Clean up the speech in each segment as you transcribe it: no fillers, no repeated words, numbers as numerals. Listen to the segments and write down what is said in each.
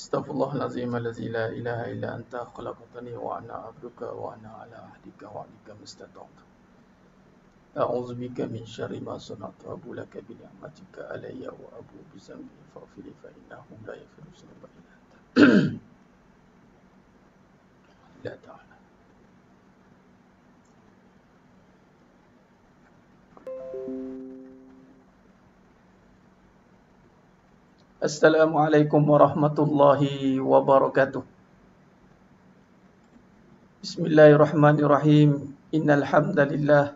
Astaghfirullahalazim allazi la ilaha illa anta khalaqtani wa ana abduka wa ana ala ahdika wa ahdika mustata'tu. A'udzu bika min syarri ma sana'tu wa abu laka bi ni'matika alayya wa abu bi zambi faghfir fa innahu la yaghfiru dzunuba illa anta. La ta'ala. Assalamualaikum warahmatullahi wabarakatuh. Bismillahirrahmanirrahim. Innal hamdalillah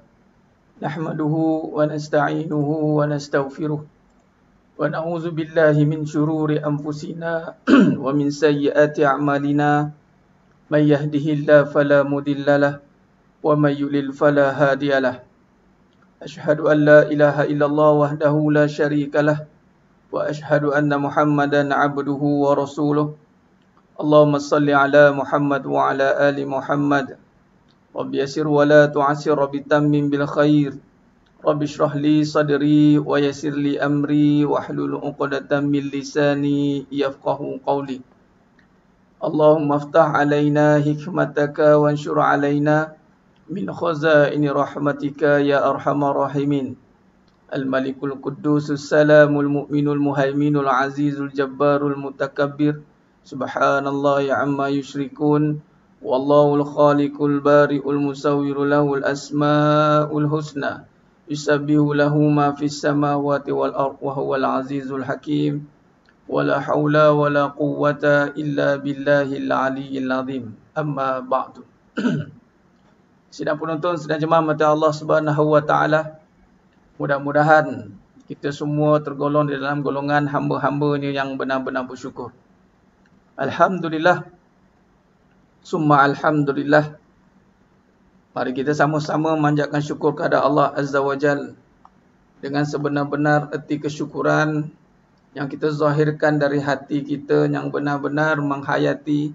nahmaduhu wa nasta'inuhu wa nastaghfiruh wa na'udzu billahi min shururi anfusina wa min sayyiati a'malina. May yahdihillahu fala mudhillalah wa may yudlil fala hadiyalah. Asyhadu an la ilaha illallah wahdahu la syarikalah wa asyhadu anna Muhammadan abduhu wa rasuluh. Allahumma salli ala Muhammad wa ala ali Muhammad. Rabbi yassir wa la tu'assir, rabbi tammim bil khair. Rabbi shrah li sadri wa yassir li amri wahlul 'uqdatam min lisani yafqahu qawli. Allahumma aftah alaina hikmataka wanshur alaina min khazaini rahmatika ya arhamar rahimin. Al-Malikul Quddusus Salamul Mu'minul Muhaiminul Azizul Jabbarul Mutakabbir. Subhanallahi amma yusyrikun. Wallahul Khaliqul Bari'ul Musawwirul lahul asma'ul husna. Yusabbihu lahu ma fis samawati wal ardh wa huwal azizul hakim. Wala haula wala quwwata illa billahil aliyyil azim. Amma ba'du. Sidang penonton, sidang jemaah mata Allah Subhanahu wa taala. Mudah-mudahan kita semua tergolong di dalam golongan hamba-hambanya yang benar-benar bersyukur. Alhamdulillah. Summa alhamdulillah. Mari kita sama-sama memanjatkan syukur kepada Allah Azza wa Jal dengan sebenar-benar erti kesyukuran yang kita zahirkan dari hati kita yang benar-benar menghayati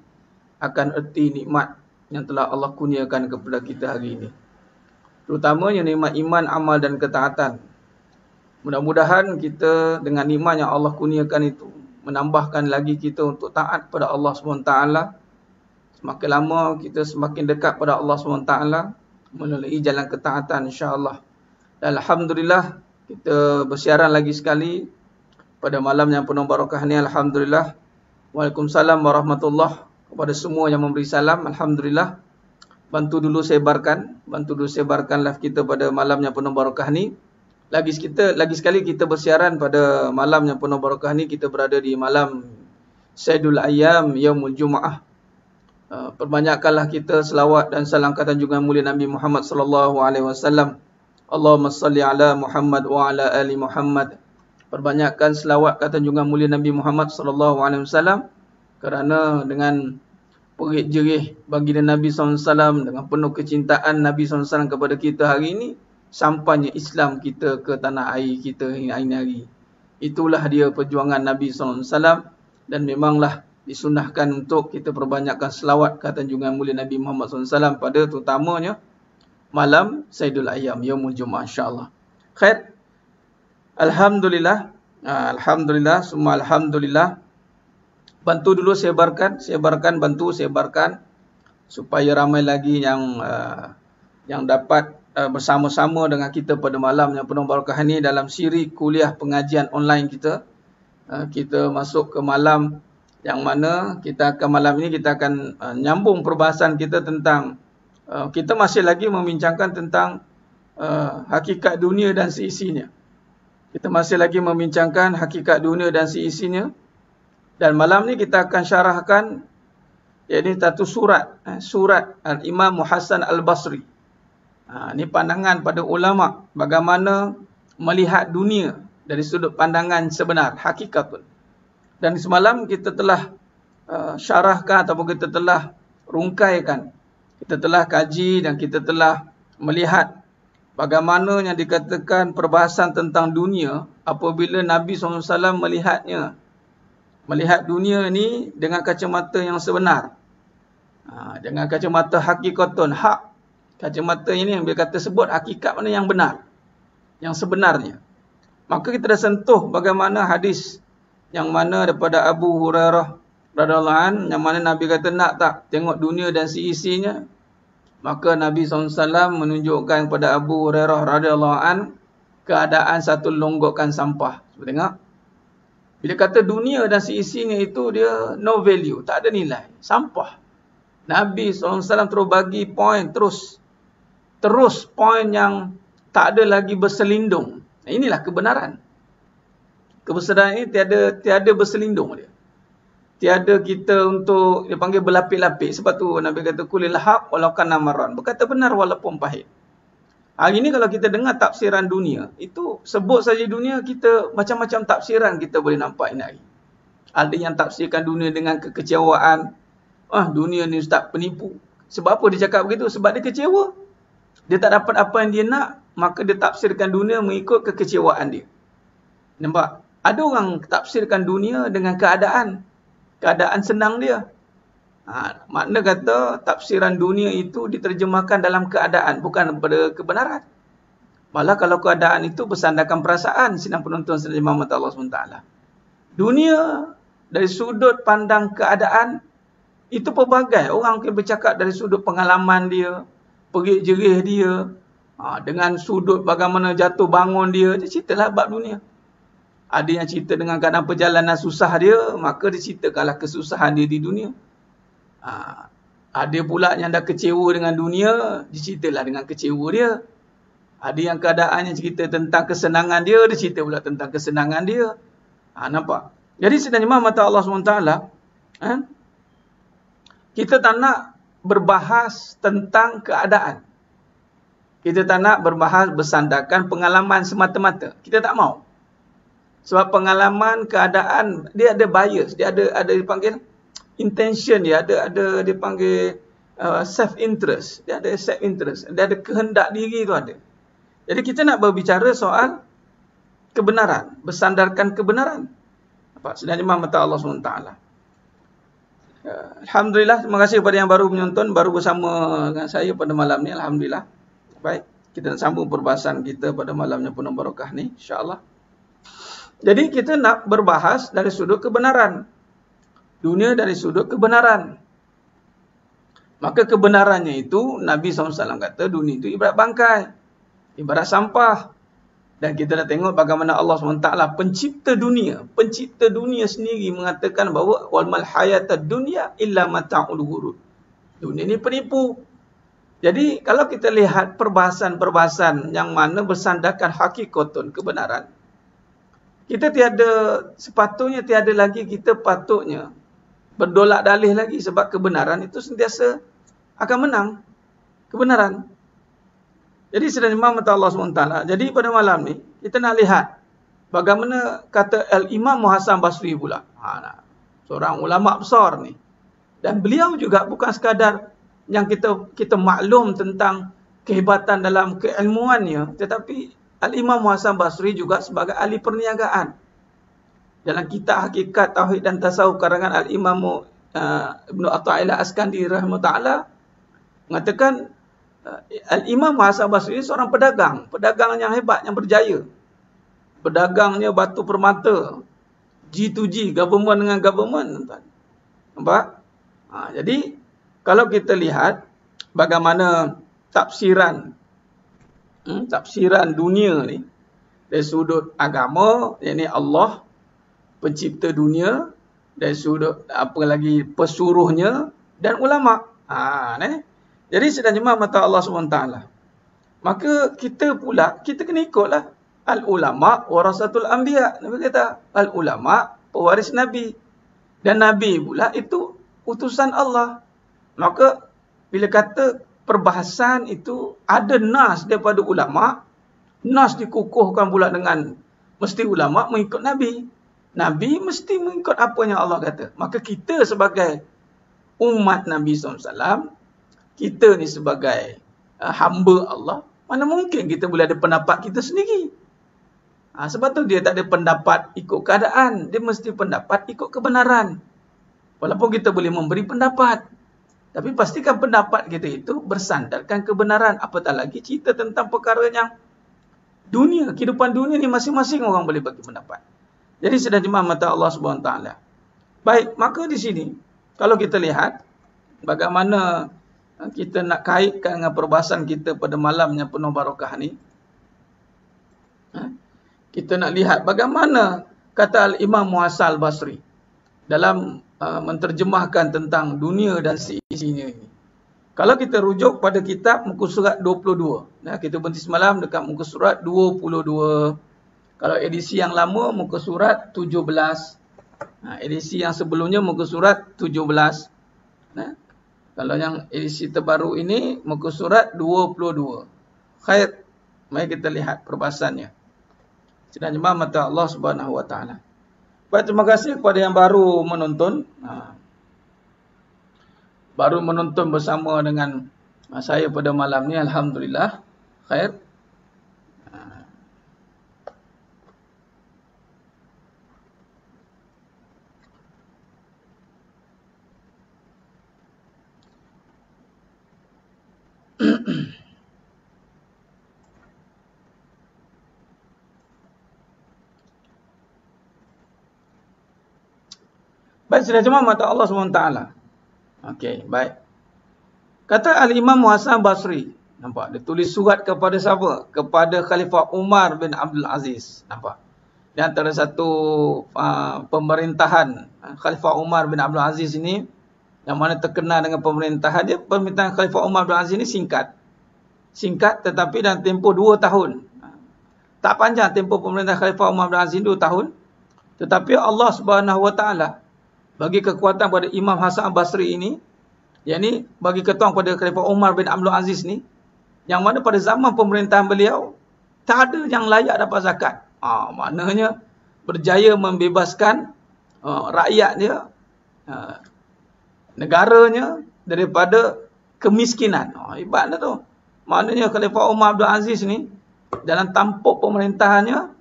akan erti nikmat yang telah Allah kurniakan kepada kita hari ini. Terutamanya nikmat iman, amal dan ketaatan. Mudah-mudahan kita dengan nikmat yang Allah kurniakan itu menambahkan lagi kita untuk taat pada Allah SWT. Semakin lama kita semakin dekat pada Allah SWT melalui jalan ketaatan, insya-Allah. Dan alhamdulillah kita bersiaran lagi sekali pada malam yang penuh barakah ni. Alhamdulillah. Waalaikumsalam warahmatullahi kepada semua yang memberi salam. Alhamdulillah. Bantu dulu sebarkan live kita pada malam yang penuh barakah ni. Lagi sekali kita bersiaran pada malam yang penuh barakah ni. Kita berada di malam Sayyidul Ayyam Yaumul Jumaah. Perbanyakkanlah kita selawat dan salam kata junjungan mulia Nabi Muhammad sallallahu alaihi wasallam. Allahumma salli ala Muhammad wa ala ali Muhammad. Perbanyakkan selawat kata junjungan mulia Nabi Muhammad sallallahu alaihi wasallam, kerana dengan perit jerih baginda Nabi SAW, dengan penuh kecintaan Nabi SAW kepada kita hari ini, sampainya Islam kita ke tanah air kita hari-hari. Itulah dia perjuangan Nabi SAW, dan memanglah disunahkan untuk kita perbanyakkan selawat kata junjungan mulia Nabi Muhammad SAW pada terutamanya malam Sayyidul Ayyam Yaumul Jumaah, insya-Allah. Khair. Alhamdulillah. Alhamdulillah, semua alhamdulillah. Bantu dulu sebarkan, bantu sebarkan supaya ramai lagi yang dapat bersama-sama dengan kita pada malam yang penuh barakah ini dalam siri kuliah pengajian online kita. Kita masuk ke malam yang mana malam ini kita akan nyambung perbahasan kita tentang kita masih lagi membincangkan tentang hakikat dunia dan seisinya. Kita masih lagi membincangkan hakikat dunia dan seisinya. Dan malam ni kita akan syarahkan, iaitu satu surat Al-Imam Hasan Al-Basri. Ini pandangan pada ulama bagaimana melihat dunia dari sudut pandangan sebenar, hakikatun. Dan semalam kita telah syarahkan ataupun kita telah rungkaikan, kita telah kaji dan kita telah melihat bagaimana yang dikatakan perbahasan tentang dunia apabila Nabi SAW melihat dunia ni dengan kacamata yang sebenar. Dengan kacamata hakikatun, hak. Kacamata ini yang dia kata sebut hakikat mana yang benar, yang sebenarnya. Maka kita dah sentuh bagaimana hadis yang mana daripada Abu Hurairah radhiyallahu an, yang mana Nabi kata nak tak tengok dunia dan seisinya. Maka Nabi SAW menunjukkan kepada Abu Hurairah radhiyallahu an keadaan satu longgokkan sampah. Cuba tengok. Bila kata dunia dan seisinya itu dia no value, tak ada nilai, sampah. Nabi SAW terus bagi poin terus poin yang tak ada lagi berselindung. Inilah kebenaran. Kebesaran ini tiada berselindung dia. Tiada kita untuk dia panggil berlapis-lapis. Sebab tu Nabi kata kulil haq walau kana marran. Berkata benar walaupun pahit. Hari ini kalau kita dengar tafsiran dunia, itu sebut saja dunia, kita macam-macam tafsiran kita boleh nampak ini hari. Ada yang tafsirkan dunia dengan kekecewaan. Dunia ni ustaz penipu. Sebab apa dia cakap begitu? Sebab dia kecewa. Dia tak dapat apa yang dia nak, maka dia tafsirkan dunia mengikut kekecewaan dia. Nampak? Ada orang tafsirkan dunia dengan keadaan senang dia. Makna kata tafsiran dunia itu diterjemahkan dalam keadaan, bukan pada kebenaran. Malah kalau keadaan itu bersandarkan perasaan, sidang penonton sedang dimahmati Allah SWT. Dunia dari sudut pandang keadaan itu pelbagai. Orang mungkin bercakap dari sudut pengalaman dia, perik jerih dia, dengan sudut bagaimana jatuh bangun dia ceritalah bab dunia. Ada yang cerita dengan keadaan perjalanan susah dia, maka dia ceritakanlah kesusahan dia di dunia. Ada pula yang dah kecewa dengan dunia, dia ceritalah dengan kecewa dia. Ada yang keadaannya cerita tentang kesenangan dia, dia cerita pula tentang kesenangan dia. Nampak? Jadi sedang mata Allah SWT, kita tak nak berbahas tentang keadaan. Kita tak nak berbahas bersandarkan pengalaman semata-mata. Kita tak mau. Sebab pengalaman, keadaan, dia ada bias. Dia ada dipanggil intention dia. Ada dipanggil self-interest. Dia ada self-interest. Dia ada kehendak diri tu ada. Jadi kita nak berbicara soal kebenaran. Bersandarkan kebenaran. Sedang mata Allah SWT. Alhamdulillah, terima kasih kepada yang baru menonton, baru bersama dengan saya pada malam ni. Alhamdulillah. Baik, kita nak sambung perbahasan kita pada malamnya penuh barakah ni, insya-Allah. Jadi kita nak berbahas dari sudut kebenaran. Dunia dari sudut kebenaran. Maka kebenarannya itu, Nabi SAW kata dunia itu ibarat bangkai, ibarat sampah. Dan kita dah tengok bagaimana Allah SWT pencipta dunia sendiri mengatakan bahawa wal mal hayatad dunya illa mata'ul ghurur. Dunia ni penipu. Jadi kalau kita lihat perbahasan-perbahasan yang mana bersandarkan hakikatun kebenaran, kita sepatutnya tiada lagi kita patutnya berdolak dalih lagi, sebab kebenaran itu sentiasa akan menang. Kebenaran. Jadi sedang mata Allah SWT. Jadi pada malam ni, kita nak lihat bagaimana kata Al-Imam Hasan Basri pula. Seorang ulama besar ni. Dan beliau juga bukan sekadar yang kita maklum tentang kehebatan dalam keilmuannya, tetapi Al-Imam Hasan Basri juga sebagai ahli perniagaan. Dalam kitab Hakikat Tauhid dan Tasawuf karangan Al-Imam Ibnu Athaillah Askandari rahimahullah mengatakan Al-Imam Hasan Basri seorang pedagang yang hebat, yang berjaya. Pedagangnya batu permata, G2G, government dengan government. Nampak? Jadi kalau kita lihat bagaimana tafsiran dunia ni dari sudut agama, yakni Allah pencipta dunia, dari sudut pesuruhnya dan ulama. Jadi sedang jemaah mata Allah SWT. Maka kita kena ikutlah. Al-ulama warasatul anbiya. Nabi kata, al-ulama pewaris Nabi. Dan Nabi pula itu utusan Allah. Maka bila kata perbahasan itu ada nas daripada ulama, nas dikukuhkan pula dengan mesti ulama mengikut Nabi. Nabi mesti mengikut apa yang Allah kata. Maka kita sebagai umat Nabi SAW, kita ni sebagai hamba Allah, mana mungkin kita boleh ada pendapat kita sendiri. Sebab tu dia tak ada pendapat ikut keadaan. Dia mesti pendapat ikut kebenaran. Walaupun kita boleh memberi pendapat, tapi pastikan pendapat kita itu bersandarkan kebenaran. Apatah lagi cerita tentang perkara yang dunia, kehidupan dunia ni masing-masing orang boleh bagi pendapat. Jadi sedang jemaah mata Allah SWT. Baik, maka di sini kalau kita lihat bagaimana kita nak kaitkan dengan perbahasan kita pada malam yang penuh barakah ni, kita nak lihat bagaimana kata Al-Imam Muhasan Al-Basri dalam menterjemahkan tentang dunia dan seisinya ini. Kalau kita rujuk pada kitab muka surat 22, kita berhenti semalam dekat muka surat 22. Kalau edisi yang lama muka surat 17. Edisi yang sebelumnya muka surat 17. Kalau yang edisi terbaru ini muka surat 22. Khair, mari kita lihat perbahasannya. Sidang jemaah mata Allah Subhanahu wa taala. Baik, terima kasih kepada yang baru menonton. Baru menonton bersama dengan saya pada malam ni, alhamdulillah. Khair. Baik, sudah jemaah mata Allah SWT. Okey, baik. Kata Al-Imam Muhasan Basri, nampak? Dia tulis surat kepada siapa? Kepada Khalifah Umar bin Abdul Aziz. Nampak? Di antara satu pemerintahan Khalifah Umar bin Abdul Aziz ini, yang mana terkenal dengan pemerintahan dia, pemerintahan Khalifah Umar bin Abdul Aziz ini singkat. Singkat tetapi dalam tempoh 2 tahun. Tak panjang tempoh pemerintahan Khalifah Umar bin Abdul Aziz 2 tahun. Tetapi Allah Subhanahu wa taala bagi kekuatan pada Imam Hasan Basri ini, yakni bagi ketuan pada Khalifah Umar bin Abdul Aziz ni, yang mana pada zaman pemerintahan beliau tak ada yang layak dapat zakat. Maknanya berjaya membebaskan rakyat dia, negaranya daripada kemiskinan. Hebatlah tu. Maknanya Khalifah Umar bin Abdul Aziz ni dalam tampuk pemerintahannya,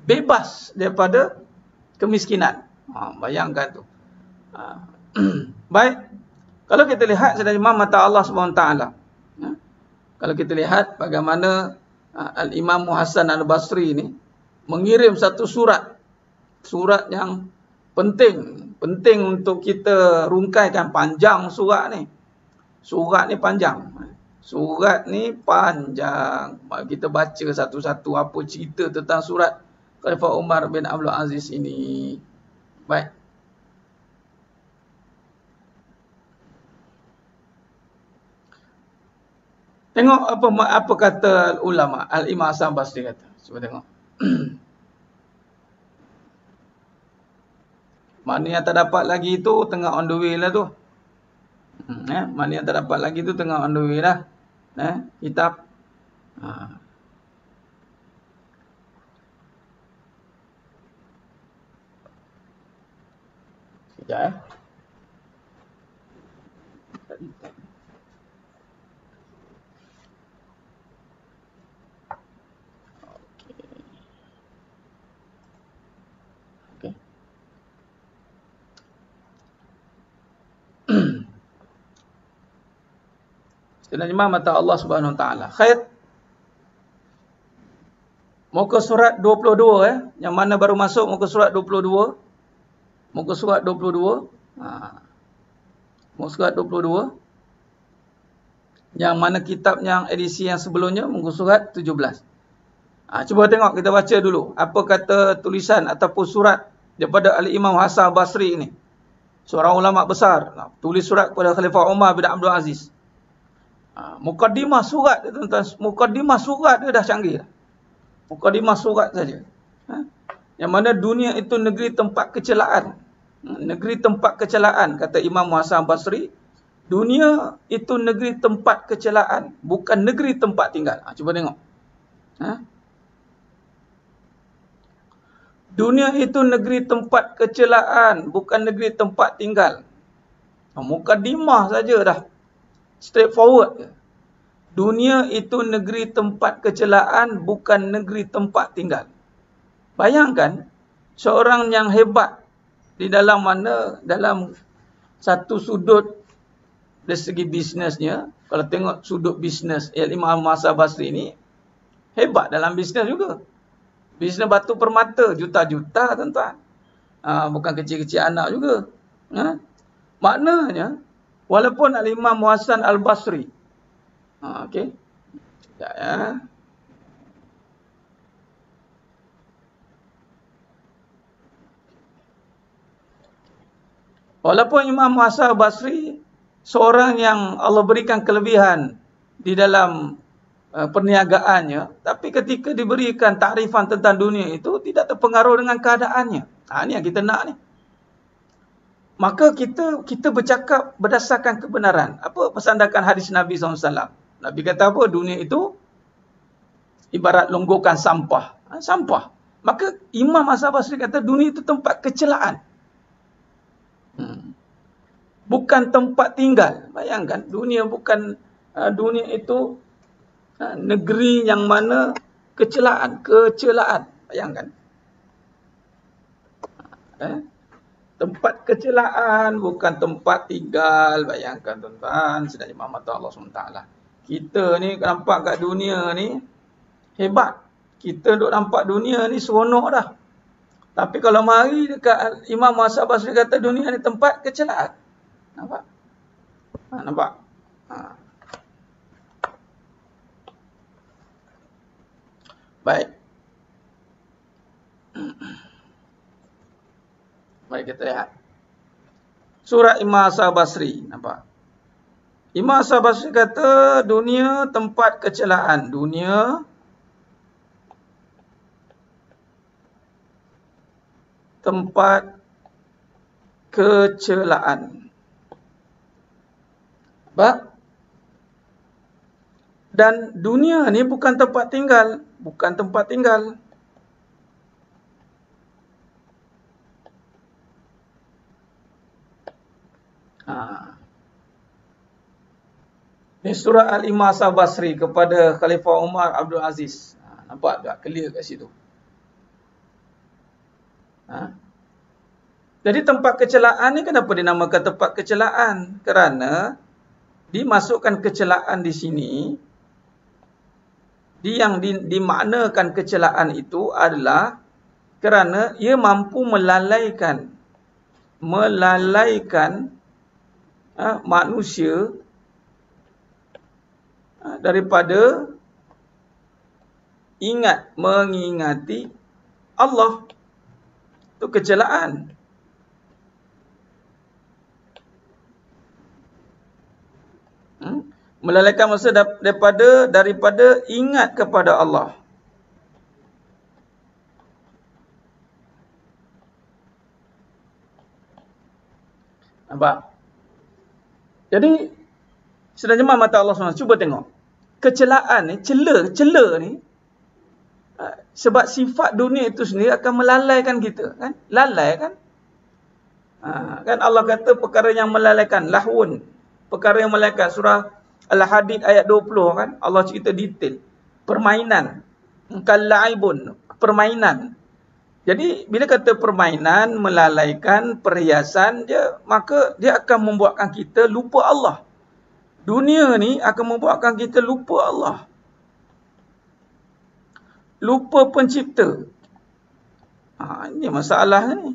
bebas daripada kemiskinan. Bayangkan tu. Baik. Kalau kita lihat sedang Imam mata Allah SWT. Kalau kita lihat bagaimana Al-Imam Muhasan Al-Basri ini mengirim satu surat. Surat yang penting. Penting untuk kita rungkaikan. Panjang surat ni. Surat ni panjang. Surat ni panjang. Kita baca satu-satu apa cerita tentang surat Khalifah Umar bin Abdul Aziz ini. Baik. Tengok apa kata ulama. Al-Imam Hasan Basri kata. Cuba tengok. Mana yang tak dapat lagi tu tengah on the way lah tu. Mana yang tak dapat lagi tu tengah on the way lah. Kitab. Sekejap Okey. Sekalian jemaah mata Allah Subhanahu Wa Taala. Khair. Muka surat 22 yang mana baru masuk muka surat 22. Muka surat 22. Muka surat 22. Yang mana kitab yang edisi yang sebelumnya muka surat 17. Cuba tengok, kita baca dulu apa kata tulisan ataupun surat daripada Al-Imam Hasan Basri ini. Seorang ulama besar tulis surat kepada Khalifah Umar bin Abdul Aziz. Mukaddimah surat dia tuan-tuan, mukaddimah surat dia dah canggih. Mukaddimah surat saja. Yang mana dunia itu negeri tempat kecelaan. Negeri tempat kecelaan, kata Imam Hasan Basri. Dunia itu negeri tempat kecelaan, bukan negeri tempat tinggal. Cuba tengok. Dunia itu negeri tempat kecelaan, bukan negeri tempat tinggal. Mukaddimah saja dah. Straightforward. Dunia itu negeri tempat kecelaan, bukan negeri tempat tinggal. Bayangkan, seorang yang hebat di dalam mana, dalam satu sudut dari segi bisnesnya, kalau tengok sudut bisnes Imam Hasan Basri ini, hebat dalam bisnes juga. Bisnes batu permata juta-juta tuan-tuan. Bukan kecil-kecil anak juga. Maknanya walaupun Al-Imam Hasan Al-Basri. Okey. Sekejap ya. Walaupun Imam Hasan Al-Basri seorang yang Allah berikan kelebihan di dalam perniagaannya, tapi ketika diberikan takrifan tentang dunia itu tidak terpengaruh dengan keadaannya. Ini yang kita nak ni. Maka kita bercakap berdasarkan kebenaran. Apa pesandakan hadis Nabi SAW? Nabi kata apa? Dunia itu ibarat longgokan sampah. Sampah. Maka Imam Hasan Basri kata dunia itu tempat kecelaan. Bukan tempat tinggal. Bayangkan, dunia bukan dunia itu negeri yang mana kecelaan. Bayangkan. Tempat kecelaan, bukan tempat tinggal. Bayangkan tuan-tuan, sedang Imam Allah SWT. Kita ni nampak kat dunia ni hebat. Kita duk nampak dunia ni seronok dah. Tapi kalau mari dekat Imam Hasan Basri kata dunia ni tempat kecelaan. Nampak? Nampak? Baik. Mari kita lihat. Surah Imam Hasan Basri. Nampak? Imam Hasan Basri kata dunia tempat kecelaan. Dunia tempat kecelaan. Nampak? Dan dunia ni bukan tempat tinggal. Bukan tempat tinggal. Ini surah Al-Imam Hasan Basri kepada Khalifah Umar Abdul Aziz. Nampak tak? Clear kat situ. Jadi tempat kecelaan ni kenapa dinamakan tempat kecelaan? Kerana dimasukkan kecelaan di sini. Yang dimaknakan kecelaan itu adalah kerana ia mampu melalaikan manusia daripada mengingati Allah. Itu kecelaan. Melalaikan manusia daripada ingat kepada Allah. Nampak? Jadi, sedang jemaah mata Allah SWT, cuba tengok. Kecelaan ni, cela ni, sebab sifat dunia itu sendiri akan melalaikan kita. Kan? Lalai kan? Kan Allah kata perkara yang melalaikan. Lahun. Perkara yang melalaikan. Surah Al-Hadid ayat 20 kan. Allah cerita detail. Permainan. Kal-la'ibun. Permainan. Jadi bila kata permainan melalaikan perhiasan dia, maka dia akan membuatkan kita lupa Allah. Dunia ni akan membuatkan kita lupa Allah. Lupa pencipta. Ini masalah ni.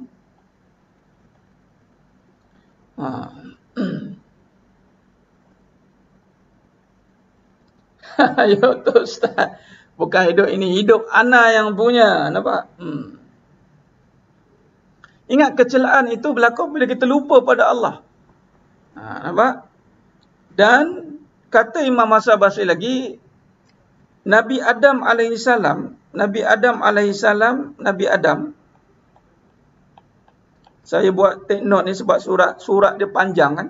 Ya tu Ustaz. Bukan hidup ini, hidup ana yang punya. Nampak? Ingat kecelaan itu berlaku bila kita lupa pada Allah. Nampak? Dan kata Imam Hasan Basri lagi, Nabi Adam alaihissalam, saya buat take note ni sebab surat dia panjang kan.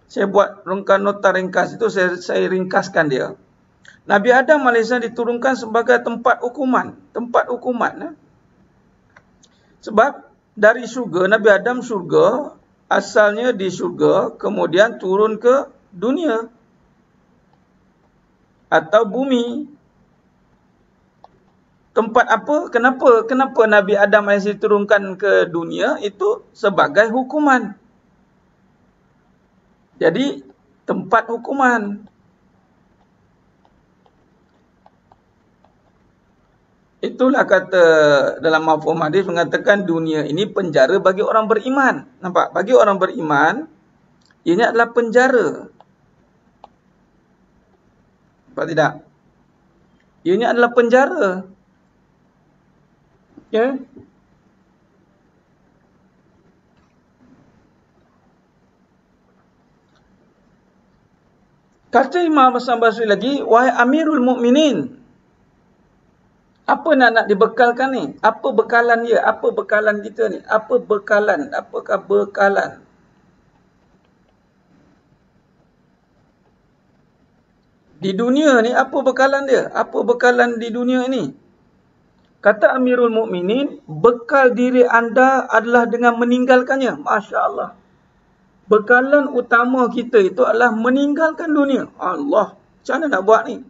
Saya buat nota ringkas itu, saya ringkaskan dia. Nabi Adam AS diturunkan sebagai tempat hukuman. Sebab dari syurga, Nabi Adam syurga, asalnya di syurga, kemudian turun ke dunia atau bumi. Tempat apa? Kenapa Nabi Adam AS diturunkan ke dunia? Itu sebagai hukuman. Jadi tempat hukuman. Itulah kata dalam mafhum hadis mengatakan dunia ini penjara bagi orang beriman. Nampak? Bagi orang beriman, ini adalah penjara. Nampak tidak? Ini adalah penjara. Ya. Kata Imam Hasan Basri lagi, wahai Amirul Mukminin, apa nak dibekalkan ni? Apa bekalan dia? Apa bekalan kita ni? Apa bekalan? Apakah bekalan? Di dunia ni apa bekalan dia? Apa bekalan di dunia ini? Kata Amirul Mukminin, bekal diri anda adalah dengan meninggalkannya. Masya Allah. Bekalan utama kita itu adalah meninggalkan dunia. Allah, macam mana nak buat ni?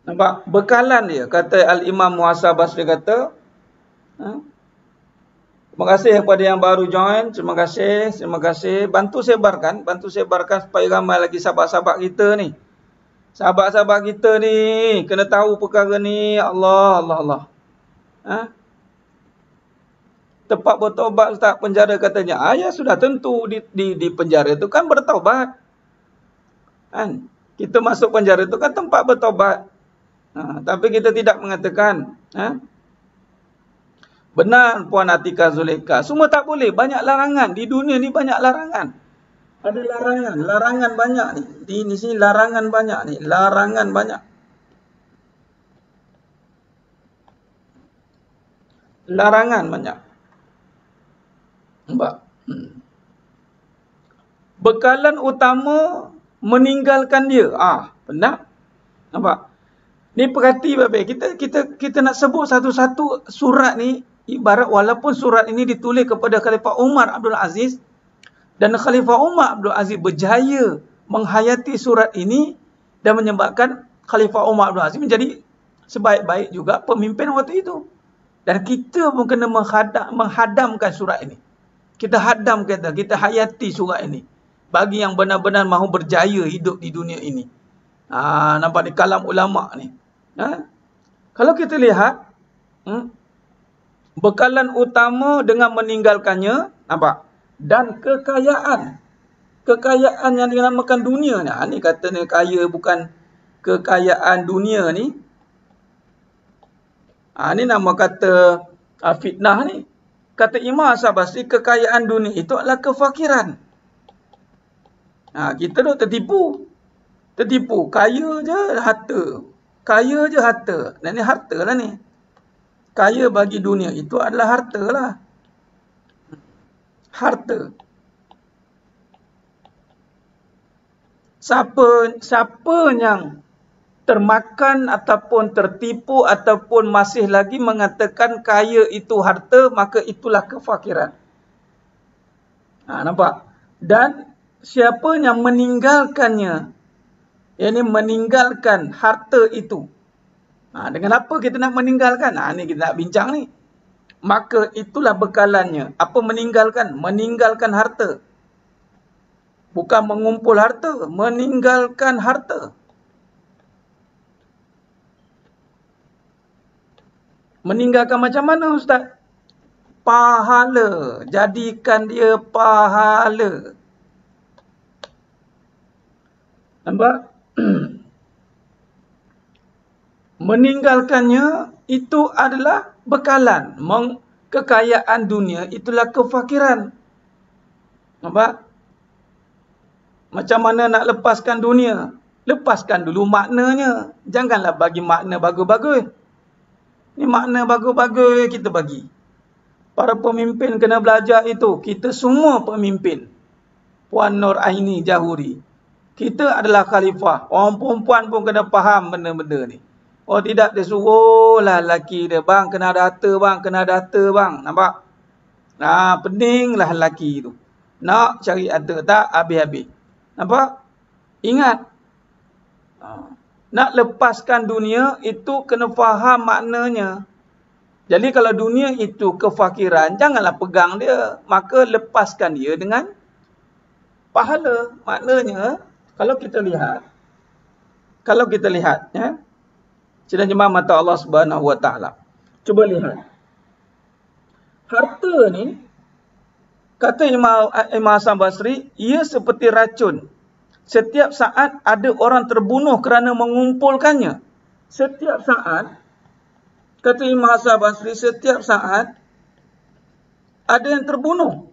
Nampak? Bekalan dia. Kata Al-Imam Muhasabah, dia kata, terima kasih kepada yang baru join. Terima kasih. Terima kasih. Bantu sebarkan. Bantu sebarkan supaya ramai lagi sahabat-sahabat kita ni. Sahabat-sahabat kita ni kena tahu perkara ni. Allah, Allah, Allah. Tempat bertaubat Ustaz, penjara katanya. Ya sudah, tentu di penjara itu kan bertaubat. Kan? Kita masuk penjara itu kan tempat bertaubat. Tapi kita tidak mengatakan. Benar Puan Atika Zuleka. Semua tak boleh. Banyak larangan. Di dunia ni banyak larangan. Ada larangan. Larangan banyak ni. Di sini larangan banyak ni. Larangan banyak. Larangan banyak. Nampak? Bekalan utama meninggalkan dia. Benar? Nampak? Ni perhati babe. Kita nak sebut satu-satu surat ni. Ibarat walaupun surat ini ditulis kepada Khalifah Umar Abdul Aziz. Dan Khalifah Umar Abdul Aziz berjaya menghayati surat ini. Dan menyebabkan Khalifah Umar Abdul Aziz menjadi sebaik-baik juga pemimpin waktu itu. Dan kita pun kena menghadamkan surat ini. Kita hadam kita hayati surat ini. Bagi yang benar-benar mahu berjaya hidup di dunia ini. Nampak di kalam ulama' ni. Kalau kita lihat, bekalan utama dengan meninggalkannya, nampak? Dan kekayaan. Kekayaan yang dinamakan dunia ni. Ni katanya kaya bukan kekayaan dunia ni. Ni nama kata fitnah ni. Kata Imam Hasan Basri, kekayaan dunia itu adalah kefakiran. Kita duk tertipu. Tertipu. Kaya je harta. Kaya je harta. Dan ni harta lah ni. Kaya bagi dunia itu adalah harta lah. Harta. Siapa yang termakan ataupun tertipu ataupun masih lagi mengatakan kaya itu harta, maka itulah kefakiran. Nampak? Dan siapa yang meninggalkannya, yakni meninggalkan harta itu. Dengan apa kita nak meninggalkan? Ni kita nak bincang ni. Maka itulah bekalannya. Apa meninggalkan? Meninggalkan harta. Bukan mengumpul harta, meninggalkan harta. Meninggalkan macam mana Ustaz? Pahala. Jadikan dia pahala. Nampak? Meninggalkannya itu adalah bekalan. Kekayaan dunia itulah kefakiran. Nampak? Macam mana nak lepaskan dunia? Lepaskan dulu maknanya. Janganlah bagi makna bagus-bagus. Ni makna bagus-bagus kita bagi. Para pemimpin kena belajar itu. Kita semua pemimpin. Puan Nur Aini Jahuri. Kita adalah khalifah. Orang perempuan pun kena faham benda-benda ni. Oh tidak, dia suruhlah lelaki dia. Bang, kena data bang, kena data bang. Nampak? Peninglah lelaki tu. Nak cari data tak? Habis-habis. Nampak? Ingat. Nak lepaskan dunia itu kena faham maknanya. Jadi kalau dunia itu kefakiran, janganlah pegang dia. Maka lepaskan dia dengan pahala. Maknanya Kalau kita lihat, ya, sidang jemaah mata Allah Subhanahu Wa Taala. Cuba lihat. Harta ni, kata Imam Hasan Basri, ia seperti racun. Setiap saat ada orang terbunuh kerana mengumpulkannya. Setiap saat, kata Imam Hasan Basri, setiap saat ada yang terbunuh.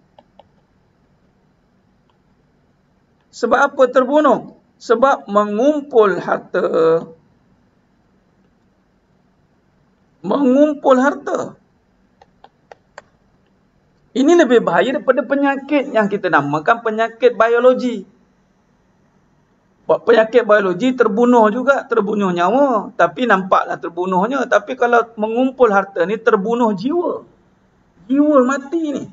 Sebab apa terbunuh? Sebab mengumpul harta. Mengumpul harta. Ini lebih bahaya daripada penyakit yang kita namakan penyakit biologi. Penyakit biologi terbunuh juga, terbunuh nyawa. Tapi nampaklah terbunuhnya. Tapi kalau mengumpul harta ni terbunuh jiwa. Jiwa mati ni.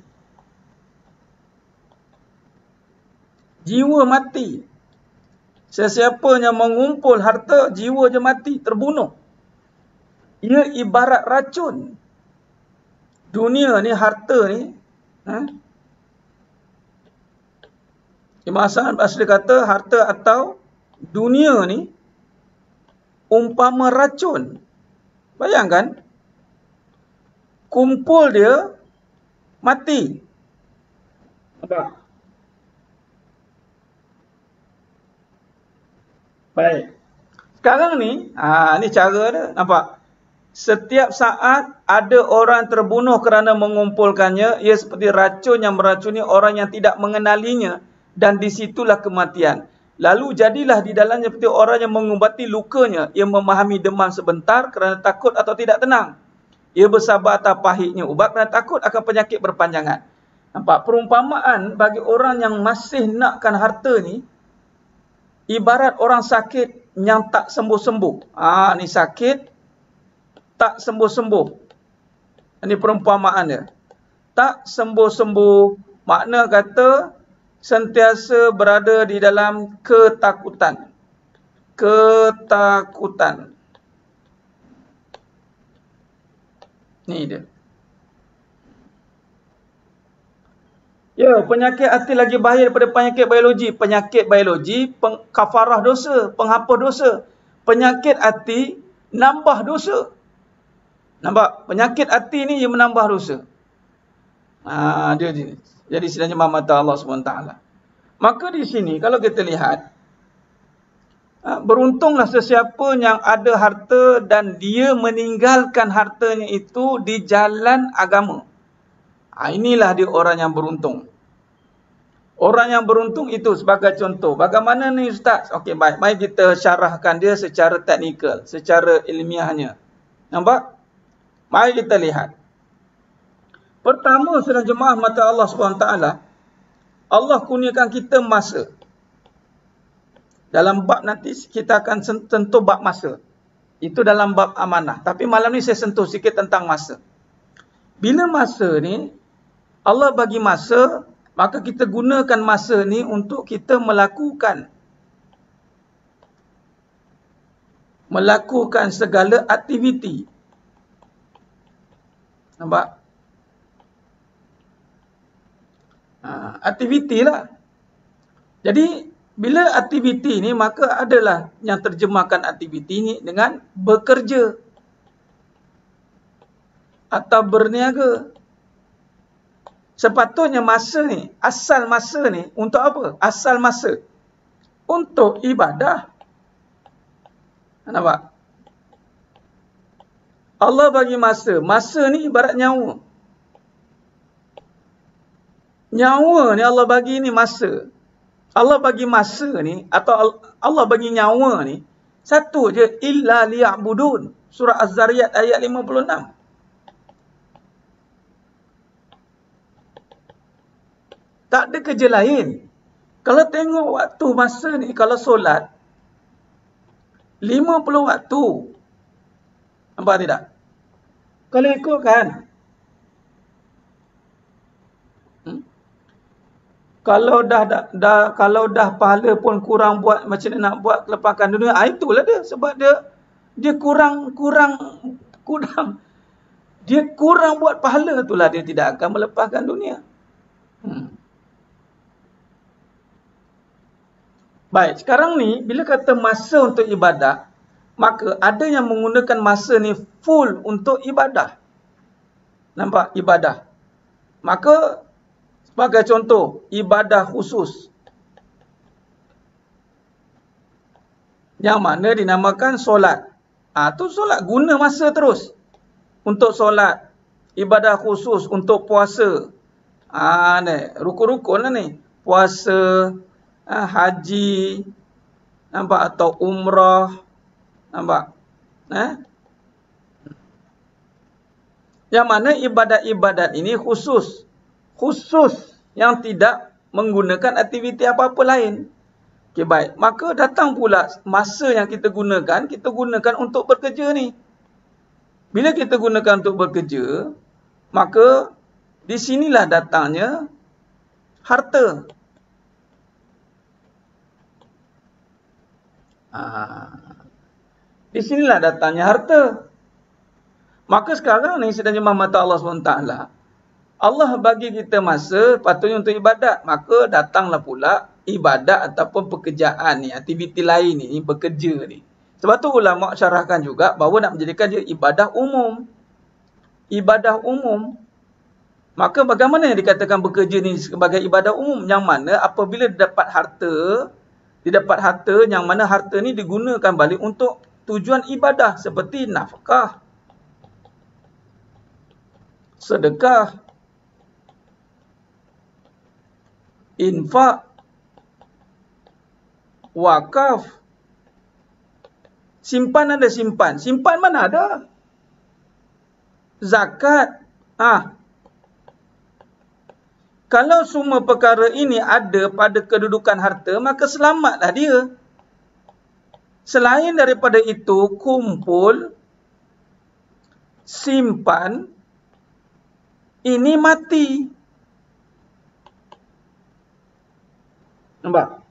Jiwa mati. Sesiapa yang mengumpul harta, jiwa je mati, terbunuh. Ia ibarat racun. Dunia ni, harta ni. Imam Hasan Basri kata, harta atau dunia ni umpama racun. Bayangkan, kumpul dia, mati. Nampak? Baik. Sekarang ni, ni cara dia. Nampak? Setiap saat ada orang terbunuh kerana mengumpulkannya, ia seperti racun yang meracuni orang yang tidak mengenalinya. Dan disitulah kematian. Lalu jadilah di dalamnya seperti orang yang mengubati lukanya. Ia memahami demam sebentar kerana takut atau tidak tenang. Ia bersabar atas pahitnya ubat kerana takut akan penyakit berpanjangan. Nampak? Perumpamaan bagi orang yang masih nakkan harta ni, ibarat orang sakit yang tak sembuh-sembuh. Ni sakit, tak sembuh-sembuh. Ini perumpamaan dia. Tak sembuh-sembuh. Makna kata, sentiasa berada di dalam ketakutan. Ketakutan. Ni dia. Ya, penyakit hati lagi bahaya daripada penyakit biologi. Penyakit biologi, kafarah dosa, penghapus dosa. Penyakit hati, nambah dosa. Nampak? Penyakit hati ni, ia menambah dosa. Dia. Jadi sidang jemaah mata Allah SWT. Maka di sini, kalau kita lihat, beruntunglah sesiapa yang ada harta dan dia meninggalkan hartanya itu di jalan agama. Inilah dia orang yang beruntung. Orang yang beruntung itu sebagai contoh. Bagaimana ni Ustaz? Okey, baik. Mari kita syarahkan dia secara teknikal, secara ilmiahnya. Nampak? Mari kita lihat. Pertama, sedang jemaah mata Allah SWT, Allah kurniakan kita masa. Dalam bab nanti kita akan sentuh bab masa. Itu dalam bab amanah. Tapi malam ni saya sentuh sikit tentang masa. Bila masa ni, Allah bagi masa, maka kita gunakan masa ni untuk kita melakukan segala aktiviti. Nampak? Aktiviti lah. Jadi, bila aktiviti ni, maka adalah yang terjemahkan aktiviti ni dengan bekerja atau berniaga. Sepatutnya masa ni, asal masa ni untuk apa? Asal masa untuk ibadah. Nampak? Allah bagi masa. Masa ni ibarat nyawa. Nyawa ni Allah bagi ni masa. Allah bagi masa ni atau Allah bagi nyawa ni satu je, illa liya'budun. Surah Az-Zariyat ayat 56. Tak ada kerja lain. Kalau tengok waktu masa ni, kalau solat 50 waktu. Nampak tidak? Kalau ikutkan, kalau dah pahala pun kurang buat macam mana nak buat lepaskan dunia, itulah dia. Sebab dia kurang buat pahala, itulah dia tidak akan melepaskan dunia. Baik, sekarang ni bila kata masa untuk ibadah, maka ada yang menggunakan masa ni full untuk ibadah. Nampak? Ibadah. Maka sebagai contoh, ibadah khusus yang mana dinamakan solat. Tu solat guna masa terus untuk solat. Ibadah khusus untuk puasa. Ni rukun-rukun lah ni. Puasa, haji, nampak, atau umrah, nampak. Yang mana ibadat-ibadat ini khusus yang tidak menggunakan aktiviti apa-apa lain. Okey, baik. Maka datang pula masa yang kita gunakan untuk bekerja ni. Bila kita gunakan untuk bekerja, maka di sinilah datangnya harta. Di sinilah datangnya harta. Maka sekarang ni sedang jemaah mata Allah SWT. Allah bagi kita masa patutnya untuk ibadat. Maka datanglah pula ibadat ataupun pekerjaan ni, aktiviti lain ni, bekerja ni. Sebab tu ulama syarahkan juga bahawa nak menjadikan dia ibadah umum. Ibadah umum. Maka bagaimana yang dikatakan bekerja ni sebagai ibadah umum? Yang mana apabila didapat harta yang mana harta ni digunakan balik untuk tujuan ibadah seperti nafkah, sedekah, infak, wakaf, simpan ada simpan. Simpan mana ada? Zakat. Kalau semua perkara ini ada pada kedudukan harta, maka selamatlah dia. Selain daripada itu, kumpul, simpan, ini mati. Nampak?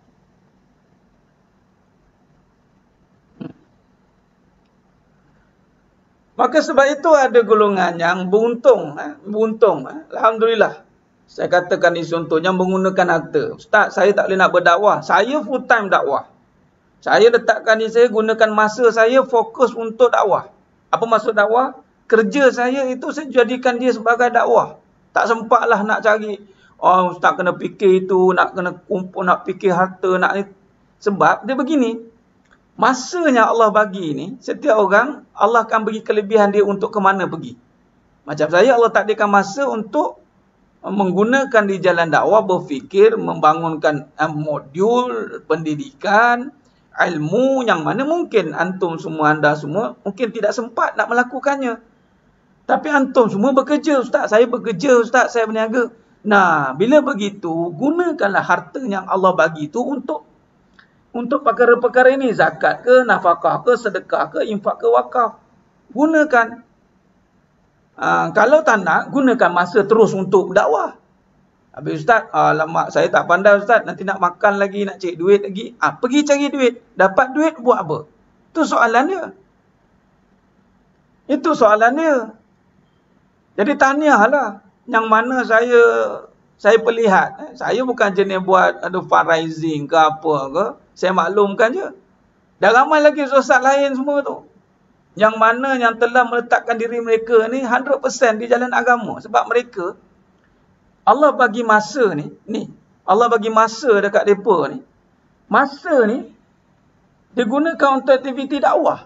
Maka sebab itu ada golongan yang beruntung. Alhamdulillah. Saya katakan ini contoh yang menggunakan harta. Ustaz, saya tak boleh nak berdakwah. Saya full time dakwah. Saya letakkan ni, saya gunakan masa saya fokus untuk dakwah. Apa maksud dakwah? Kerja saya itu saya jadikan dia sebagai dakwah. Tak sempatlah nak cari, ustaz kena fikir itu, nak kena kumpul, nak fikir harta, nak ni. Sebab dia begini, masanya Allah bagi ni, setiap orang Allah akan bagi kelebihan dia untuk ke mana pergi. Macam saya, Allah takdirkan masa untuk menggunakan di jalan dakwah, berfikir, membangunkan modul pendidikan, ilmu yang mana mungkin antum semua, anda semua mungkin tidak sempat nak melakukannya. Tapi antum semua bekerja, ustaz, saya bekerja, ustaz, saya berniaga. Nah, bila begitu, gunakanlah harta yang Allah bagi itu untuk perkara-perkara ini. Zakat ke, nafkah ke, sedekah ke, infak ke, wakaf. Gunakan. Kalau tak nak, gunakan masa terus untuk dakwah. Habis ustaz, alamak, saya tak pandai ustaz, nanti nak makan lagi, nak cari duit lagi. Pergi cari duit. Dapat duit, buat apa? Itu soalan dia. Itu soalan dia. Jadi tahniahlah. Yang mana saya perlihat. Saya bukan jenis buat fundraising ke apa ke. Saya maklumkan je. Dah ramai lagi ustaz lain semua tu. Yang mana yang telah meletakkan diri mereka ni 100% di jalan agama. Sebab mereka, Allah bagi masa ni. Allah bagi masa dekat mereka ni. Masa ni digunakan untuk aktiviti dakwah.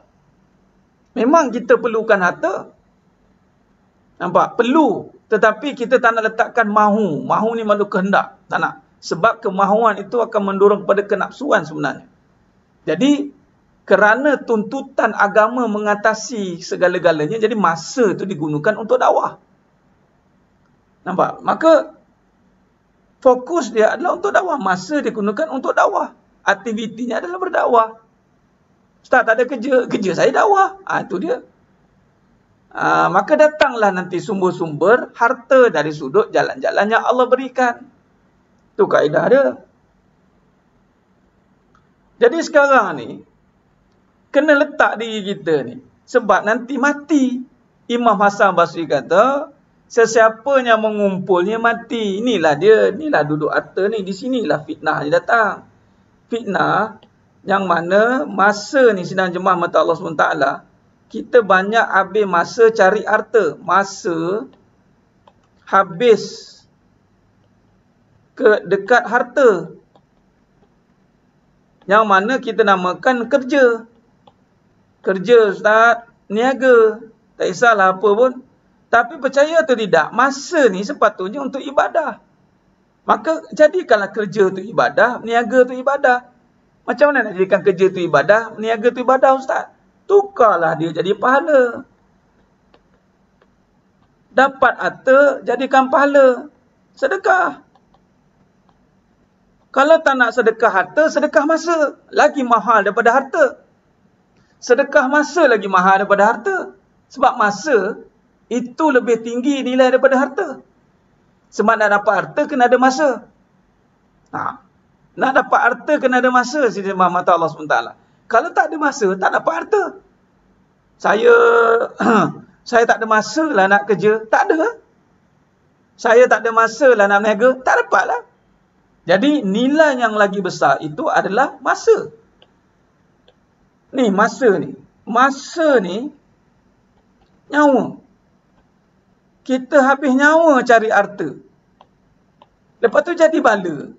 Memang kita perlukan harta. Nampak? Perlu. Tetapi kita tak nak letakkan mahu. Mahu ni malu kehendak. Tak nak. Sebab kemahuan itu akan mendorong kepada kenapsuan sebenarnya. Jadi, kerana tuntutan agama mengatasi segala-galanya, jadi masa itu digunakan untuk dakwah. Nampak? Maka, fokus dia adalah untuk dakwah. Masa digunakan untuk dakwah. Aktivitinya adalah berdakwah. Ustaz, tak ada kerja. Kerja saya dakwah. Itu dia. Maka datanglah nanti sumber-sumber harta dari sudut jalan-jalan yang Allah berikan. Itu kaedah dia. Jadi sekarang ni, kena letak diri kita ni. Sebab nanti mati. Imam Hasan Basri kata, sesiapa yang mengumpulnya mati. Inilah dia, inilah duduk harta ni. Di sinilah fitnah ni datang. fitnah yang mana masa ni sidang jemaah mata Allah SWT, kita banyak habis masa cari harta. Masa habis ke dekat harta. Yang mana kita namakan kerja. Kerja Ustaz, niaga. Tak kisahlah apa pun. Tapi percaya atau tidak, masa ni sepatutnya untuk ibadah. Maka jadikanlah kerja tu ibadah, niaga tu ibadah. Macam mana nak jadikan kerja tu ibadah, niaga tu ibadah Ustaz? Tukarlah dia jadi pahala. Dapat harta, jadikan pahala. Sedekah. Kalau tak nak sedekah harta, sedekah masa. Lagi mahal daripada harta. Sedekah masa lagi mahal daripada harta. Sebab masa itu lebih tinggi nilai daripada harta. Sebab nak dapat harta, kena ada masa. Nak dapat harta, kena ada masa. Sidang mata Allah SWT. Kalau tak ada masa, tak dapat harta. Saya tak ada masa lah nak kerja. Tak ada. Saya tak ada masa lah nak berniaga. Tak dapat lah. Jadi nilai yang lagi besar itu adalah masa. Ni masa ni. Masa ni nyawa. Kita habis nyawa cari harta. Lepas tu jadi bala.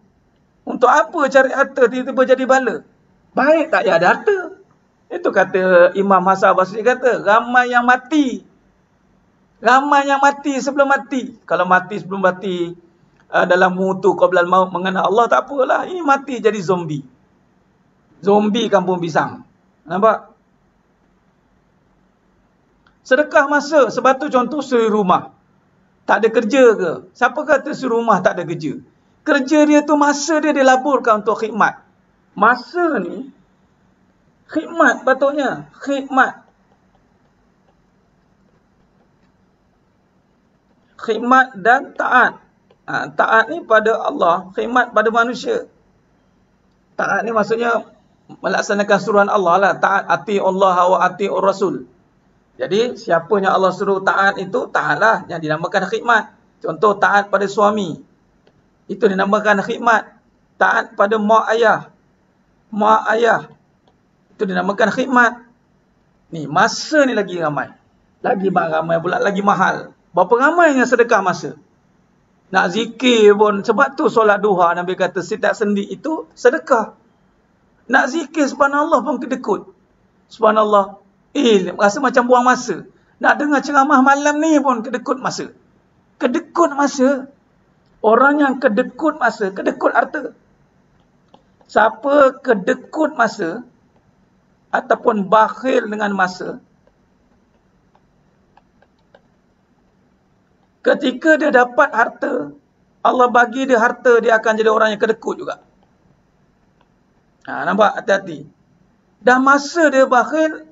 Untuk apa cari harta tiba-tiba jadi bala? Baik tak payah ada harta. Itu kata Imam Hasan Basri kata, ramai yang mati. Ramai yang mati sebelum mati. Kalau mati sebelum mati, dalam mutu qablal maut mengenal Allah, tak apalah. Ini mati jadi zombie. Zombie kampung pisang. Nampak? Sedekah masa. Sebab tu contoh suri rumah. Tak ada kerja ke? Siapa kata suri rumah tak ada kerja? Kerja dia tu masa dia dilaburkan untuk khidmat. Masa ni, khidmat patutnya. Khidmat. Khidmat dan taat. Taat ni pada Allah, khidmat pada manusia. Taat ni maksudnya melaksanakan suruhan Allah lah. Taat ati Allah wa ati Rasul. Jadi siapa yang Allah suruh taat itu, taatlah. Yang dinamakan khidmat. Contoh taat pada suami. Itu dinamakan khidmat. Taat pada mak ayah. Mak ayah. Itu dinamakan khidmat. Ni masa ni lagi ramai. Lagi ramai pula, lagi mahal. Berapa ramai yang sedekah masa? Nak zikir pun. Sebab tu solat duha Nabi kata setiap sendi itu sedekah. Nak zikir subhanallah pun kedekut. Subhanallah. Rasa macam buang masa. Nak dengar ceramah malam ni pun kedekut masa. Kedekut masa. Orang yang kedekut masa, kedekut harta. Siapa kedekut masa ataupun bakhil dengan masa, ketika dia dapat harta, Allah bagi dia harta, dia akan jadi orang yang kedekut juga. Nampak? Hati-hati. Dah masa dia bakhil,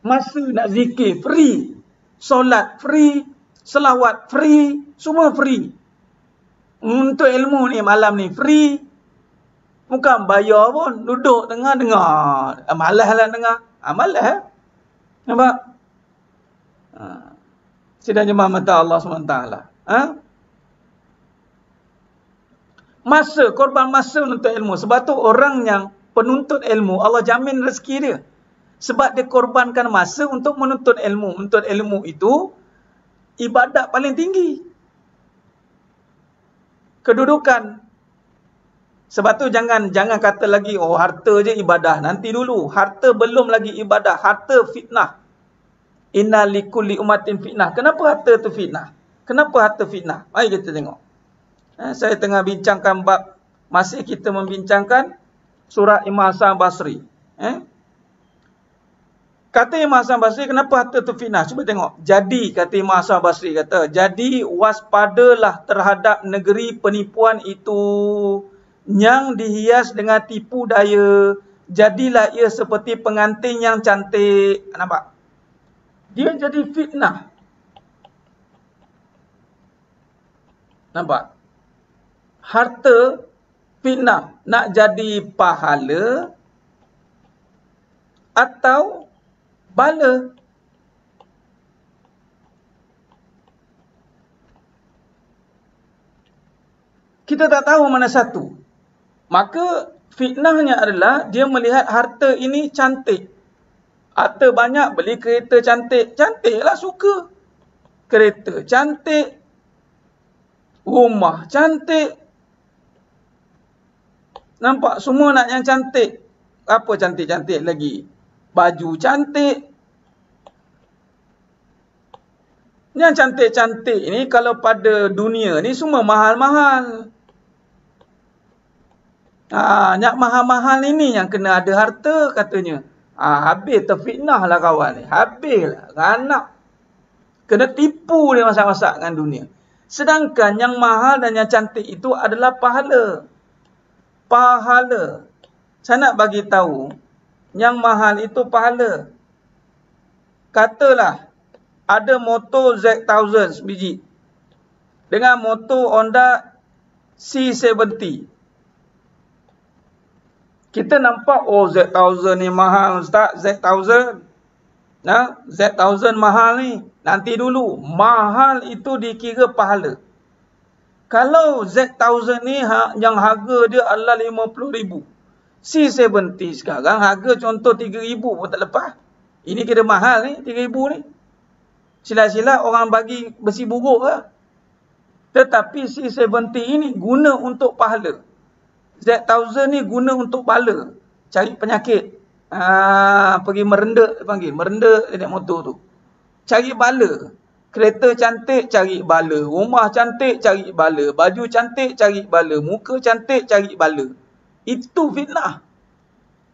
masa nak zikir free, solat free, selawat free, semua free. Untuk ilmu ni malam ni free. Bukan bayar pun, duduk tengah dengar. Malas lah dengar. Malas. Nampak? Sidang jemaah mata Allah SWT. Masa, korban masa untuk ilmu. Sebab tu orang yang penuntut ilmu, Allah jamin rezeki dia. Sebab dia korbankan masa untuk menuntut ilmu. Menuntut ilmu itu ibadat paling tinggi. Kedudukan. Sebab tu jangan kata lagi, oh harta je ibadah. Nanti dulu. Harta belum lagi ibadah. Harta fitnah. Inna likulli umatin fitnah. Kenapa harta tu fitnah? Kenapa harta fitnah? Mari kita tengok. Saya tengah bincangkan bab. Masih kita membincangkan surah Imam Hasan Basri. Kata Imam Hasan Basri, kenapa harta tu fitnah? Cuba tengok. Jadi, kata Imam Hasan Basri, kata, jadi waspadalah terhadap negeri penipuan itu yang dihias dengan tipu daya. Jadilah ia seperti pengantin yang cantik. Nampak? Dia jadi fitnah. Nampak? Harta fitnah. Nak jadi pahala atau bala. Kita tak tahu mana satu. Maka Fitnahnya adalah dia melihat harta ini cantik. Harta banyak, beli kereta cantik. Cantiklah, suka. Kereta cantik. Rumah cantik. Nampak? Semua nak yang cantik. Apa cantik-cantik lagi? Baju cantik. Yang cantik-cantik ni kalau pada dunia ni semua mahal-mahal. Yang mahal-mahal ini yang kena ada harta katanya. Habis terfitnah lah kawan ni. Habis lah. Ranak. Kena tipu dia masak-masak dengan dunia. Sedangkan yang mahal dan yang cantik itu adalah pahala. Pahala. Saya nak bagi tahu. Yang mahal itu pahala. Katalah. Ada motor Z1000 biji. Dengan motor Honda C70. Kita nampak, Z1000 ni mahal Ustaz. Z1000. Z1000 mahal ni. Nanti dulu. Mahal itu dikira pahala. Kalau Z1000 ni yang harga dia adalah 50,000. C70 sekarang harga contoh 3,000 pun tak lepas. Ini kira mahal ni, 3,000 ni. Sila-sila orang bagi besi buruk lah. Tetapi C70 ini guna untuk pahala. Z1000 ni guna untuk pahala. Cari penyakit. Pergi merendak, panggil. Merendak naik motor tu. Cari bala. Kereta cantik, cari bala. Rumah cantik, cari bala. Baju cantik, cari bala. Muka cantik, cari bala. Itu fitnah.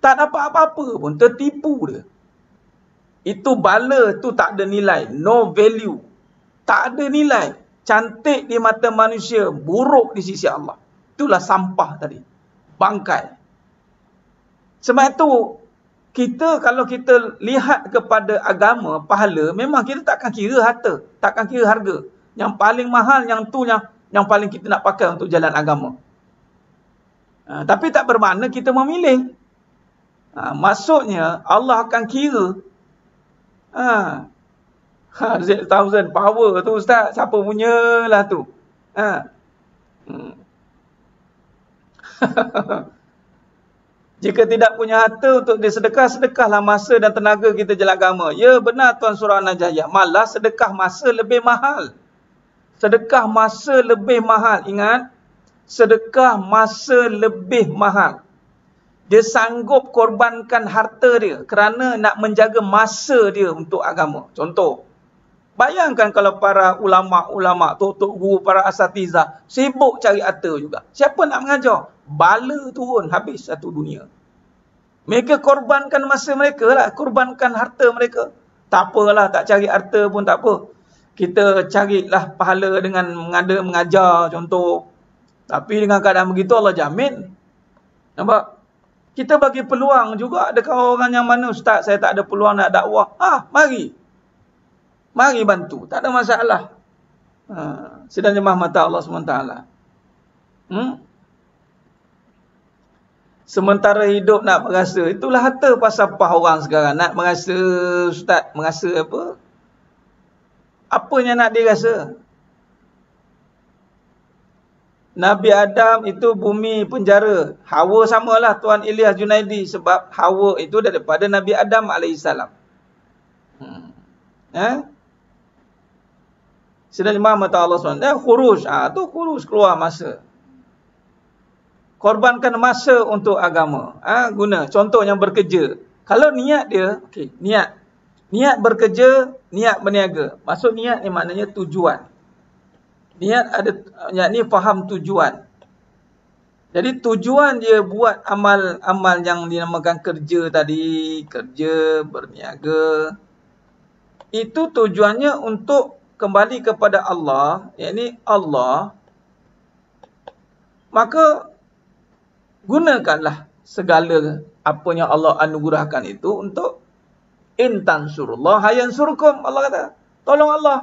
Tak dapat apa-apa pun. Tertipu dia. Itu bala tu tak ada nilai. No value. Tak ada nilai. Cantik di mata manusia. Buruk di sisi Allah. Itulah sampah tadi. Bangkai. Sebab itu, kalau kita lihat kepada agama, pahala, memang kita takkan kira harta. Takkan kira harga. Yang paling mahal, yang paling kita nak pakai untuk jalan agama. Tapi tak bermakna kita memilih. Maksudnya, Allah akan kira. Z1000 power tu Ustaz, siapa punya lah tu. Jika tidak punya harta untuk disedekah, sedekahlah masa dan tenaga kita jalan agama. Ya benar Tuan Surah Najayah. Malah sedekah masa lebih mahal. Sedekah masa lebih mahal. Ingat. Sedekah masa lebih mahal. Dia sanggup korbankan harta dia kerana nak menjaga masa dia untuk agama. Contoh. Bayangkan kalau para ulama', tok-tok guru, para asatizah sibuk cari harta juga. Siapa nak mengajar? Bala turun, habis satu dunia. Mereka korbankan masa mereka lah. Korbankan harta mereka. Tak apalah, tak cari harta pun tak apa. Kita carilah pahala dengan mengajar contoh. Tapi dengan keadaan begitu Allah jamin. Nampak? Kita bagi peluang juga. Adakah orang yang mana, Ustaz saya tak ada peluang nak dakwah. Mari. Mari bantu. Tak ada masalah. Sedang jemaah mata Allah SWT. Sementara hidup nak merasa. Itulah harta pasal pah orang sekarang. Nak merasa, Ustaz, merasa apa? Apanya nak dirasa? Nabi Adam itu bumi penjara. Hawa samalah Tuan Ilyas Junaidi. Sebab Hawa itu daripada Nabi Adam AS. Sedang jemaah mata Allah SWT. Khuruj. Tu khuruj, keluar masa. Korbankan masa untuk agama. Guna. Contoh yang bekerja. Kalau niat dia, niat. Niat bekerja, niat berniaga. Maksud niat ni maknanya tujuan. Niat ni faham tujuan. Jadi tujuan dia buat amal yang dinamakan kerja tadi, kerja, berniaga. Itu tujuannya untuk kembali kepada Allah, yakni Allah. Maka gunakanlah segala apa yang Allah anugerahkan itu untuk in tansurullah yansurkum. Allah kata, tolong Allah.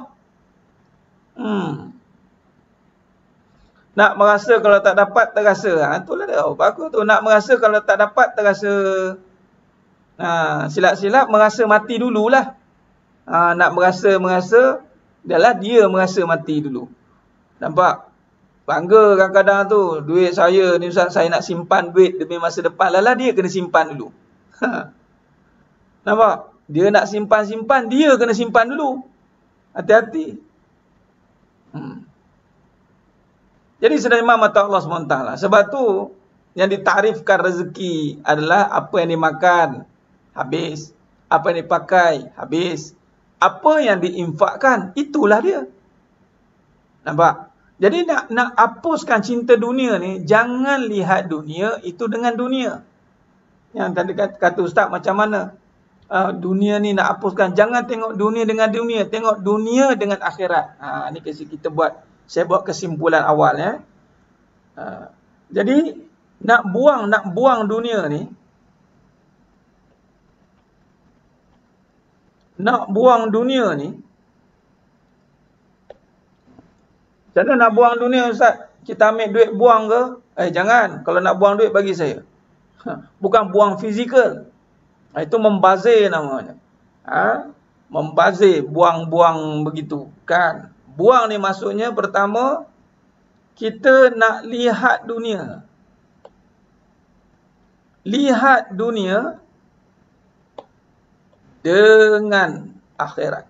Nak merasa kalau tak dapat terasa. Itulah dia. Bagus tu. Nak merasa kalau tak dapat terasa. Silap-silap merasa mati dululah. Nak merasa. Adalah dia merasa mati dulu. Nampak? Bangga kadang-kadang tu, duit saya ni Ustaz, saya nak simpan duit demi masa depan. Lala dia kena simpan dulu. Nampak? Dia nak simpan-simpan, dia kena simpan dulu. Hati-hati. Jadi sedang imam mata Allah SWT. Sebab tu, yang ditarifkan rezeki adalah apa yang dimakan, habis. Apa yang dipakai, habis. Apa yang diinfakkan, itulah dia. Nampak? Jadi nak hapuskan cinta dunia ni, jangan lihat dunia itu dengan dunia. Yang tadi kata Ustaz macam mana? Dunia ni nak hapuskan. Jangan tengok dunia dengan dunia. Tengok dunia dengan akhirat. Ni saya buat kesimpulan awal ya. Jadi nak buang dunia ni. Nak buang dunia ni. Macam mana nak buang dunia Ustaz? Kita ambil duit buang ke? Jangan. Kalau nak buang duit bagi saya. Bukan buang fizikal. Itu membazir namanya. Membazir, buang-buang begitu. Kan? Buang ni maksudnya pertama, kita nak lihat dunia. Lihat dunia dengan akhirat.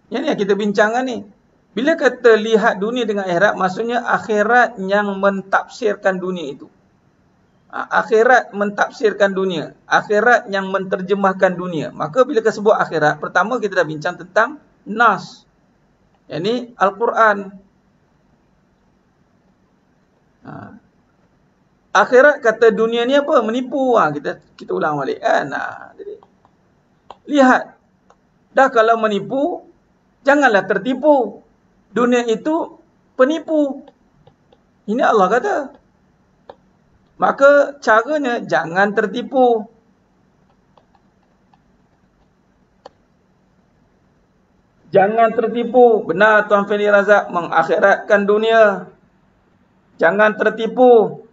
Yang ni yang kita bincangkan ni. Bila kata lihat dunia dengan akhirat, maksudnya akhirat yang mentafsirkan dunia itu. Akhirat mentafsirkan dunia. Akhirat yang menterjemahkan dunia. Maka bila kita sebut akhirat, pertama kita dah bincang tentang Nas. Yang ni Al-Quran. Akhirat kata dunia ni apa? Menipu. Kita ulang balik kan. Jadi, lihat. Dah kalau menipu, janganlah tertipu. Dunia itu penipu. Ini Allah kata. Maka caranya jangan tertipu. Jangan tertipu. Benar Tuan Feli Razak mengakhiratkan dunia. Jangan tertipu.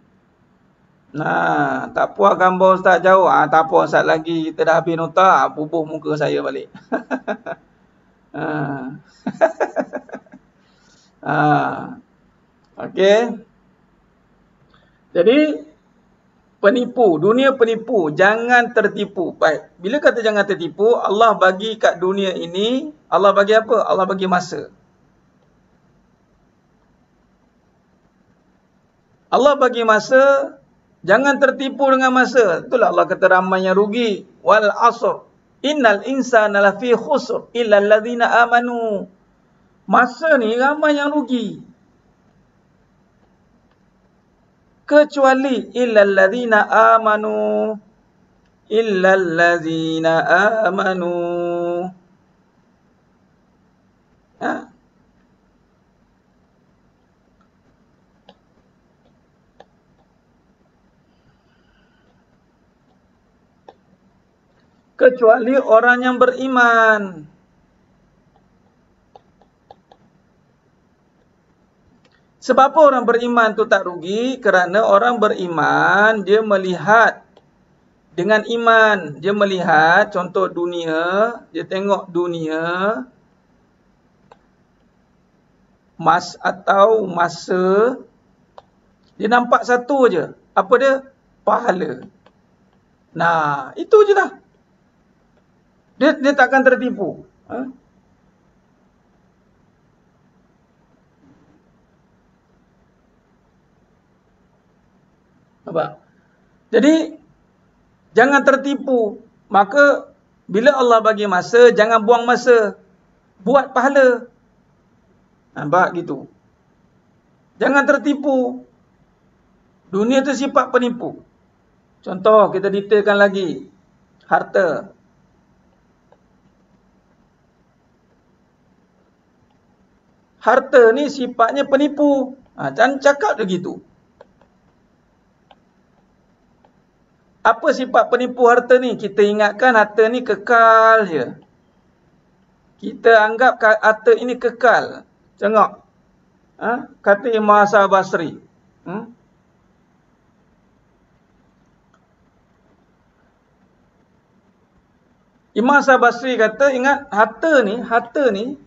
Tak puas gambar Ustaz jauh. Tak puas Ustaz lagi. Kita dah habis nota. Bubuh muka saya balik. Okey. Jadi penipu, dunia penipu, jangan tertipu. Baik, bila kata jangan tertipu, Allah bagi kat dunia ini, Allah bagi apa? Allah bagi masa. Allah bagi masa, jangan tertipu dengan masa. Itulah Allah kata ramai yang rugi. Wal asr, innal insana lafi khusr illa alladhina amanu. Masa ni ramai yang rugi. Kecuali illalladzina amanu. Illalladzina amanu. Kecuali orang yang beriman. Sebab apa orang beriman tu tak rugi? Kerana orang beriman, dia melihat dengan iman. Dia melihat contoh dunia, dia tengok dunia, atau masa, dia nampak satu je. Apa dia? Pahala. Itu je lah. Dia takkan tertipu. Nampak? Jadi, jangan tertipu. Maka, bila Allah bagi masa, jangan buang masa. Buat pahala. Nampak gitu. Jangan tertipu. Dunia itu sifat penipu. Contoh, kita detailkan lagi. Harta. Harta ni sifatnya penipu. Jangan cakap begitu. Apa sifat penipu harta ni? Kita ingatkan harta ni kekal je. Kita anggap harta ini kekal. Tengok. Kata Imam Hasan Basri. Imam Hasan Basri kata, ingat harta ni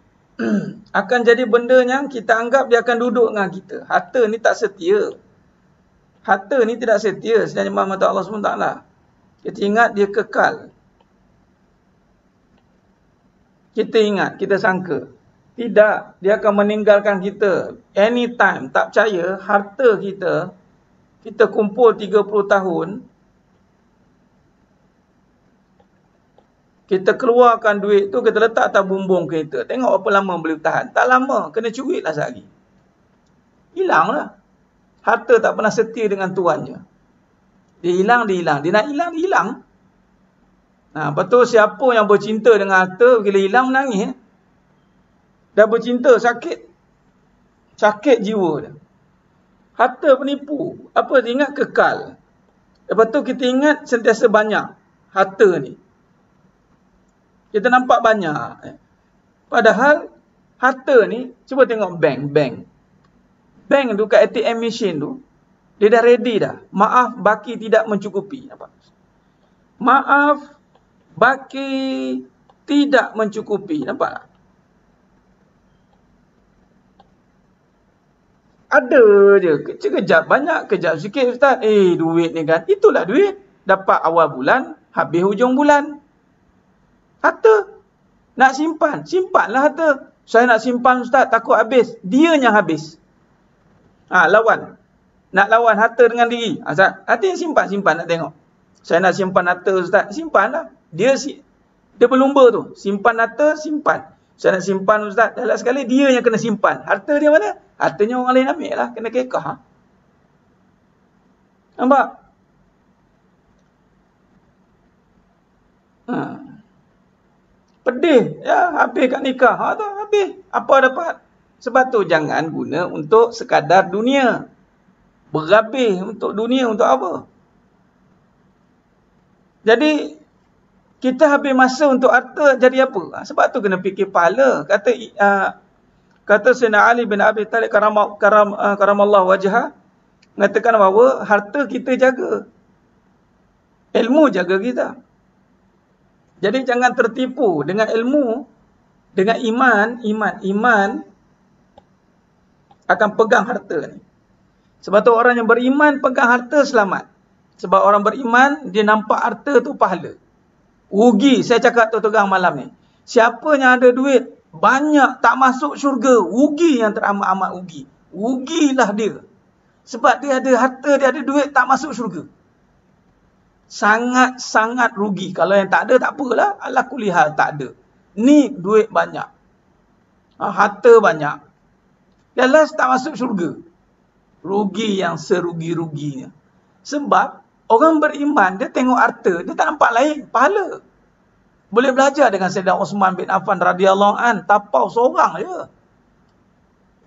akan jadi benda yang kita anggap dia akan duduk dengan kita. Harta ni tak setia. Harta ni tidak setia sedangkan mata Allah SWT. Kita ingat dia kekal. Kita ingat, kita sangka. Tidak, dia akan meninggalkan kita anytime. Tak percaya, harta kita, kita kumpul 30 tahun, kita keluarkan duit tu, kita letak atas bumbung kereta. Tengok berapa lama boleh tahan. Tak lama, kena curi lah sehari. Hilang lah. Harta tak pernah setia dengan tuannya. Dia hilang, dia hilang. Dia nak hilang, dia hilang. Nah, lepas tu siapa yang bercinta dengan harta, bila hilang menangis. Dah bercinta, sakit. Sakit jiwa dia. Harta penipu. Apa dia ingat? Kekal. Lepas tu kita ingat sentiasa banyak harta ni. Kita nampak banyak. Padahal harta ni, cuba tengok bank. Bank tu kat ATM machine tu, dia dah ready dah. Maaf, baki tidak mencukupi. Nampak? Maaf, baki tidak mencukupi. Nampak tak? Ada je. Kejap banyak, kejap sikit Ustaz. Duit ni kan. Itulah duit. Dapat awal bulan, habis hujung bulan. Harta. Nak simpan. Simpanlah harta. Saya nak simpan Ustaz, takut habis. Dia yang habis. Lawan. Nak lawan harta dengan diri. Ustaz, hati simpan nak tengok. Saya nak simpan harta Ustaz. Simpanlah. Dia berlumba tu. Simpan harta, simpan. Saya nak simpan Ustaz. Dah sekali dia yang kena simpan. Harta dia mana? Hartanya orang lain ambil lah. Kena kekah. Nampak? Pedih. Ya, habis kat nikah. Habis. Apa dapat? Sebab tu jangan guna untuk sekadar dunia. Berhabis untuk dunia untuk apa? Jadi, kita habis masa untuk harta jadi apa? Sebab tu kena fikir pahala. Kata Sayyidina Ali bin Abi Talib karamallahu wajhah, mengatakan bahawa harta kita jaga. Ilmu jaga kita. Jadi jangan tertipu dengan ilmu, dengan iman akan pegang harta ni. Sebab tu orang yang beriman pegang harta selamat. Sebab orang beriman dia nampak harta tu pahala. Rugi, saya cakap terang malam ni. Siapa yang ada duit banyak tak masuk syurga, rugi yang teramat-amat rugi. Rugilah dia. Sebab dia ada harta, dia ada duit tak masuk syurga. Sangat-sangat rugi. Kalau yang tak ada tak apalah, ala kulli hal tak ada. Ni duit banyak. Harta banyak. Jelas tak masuk syurga. Rugi yang serugi-ruginya. Sebab orang beriman, dia tengok harta, dia tak nampak lain, pahala. Boleh belajar dengan Sayyidina Osman bin Affan radhiyallahu an, tapau seorang je.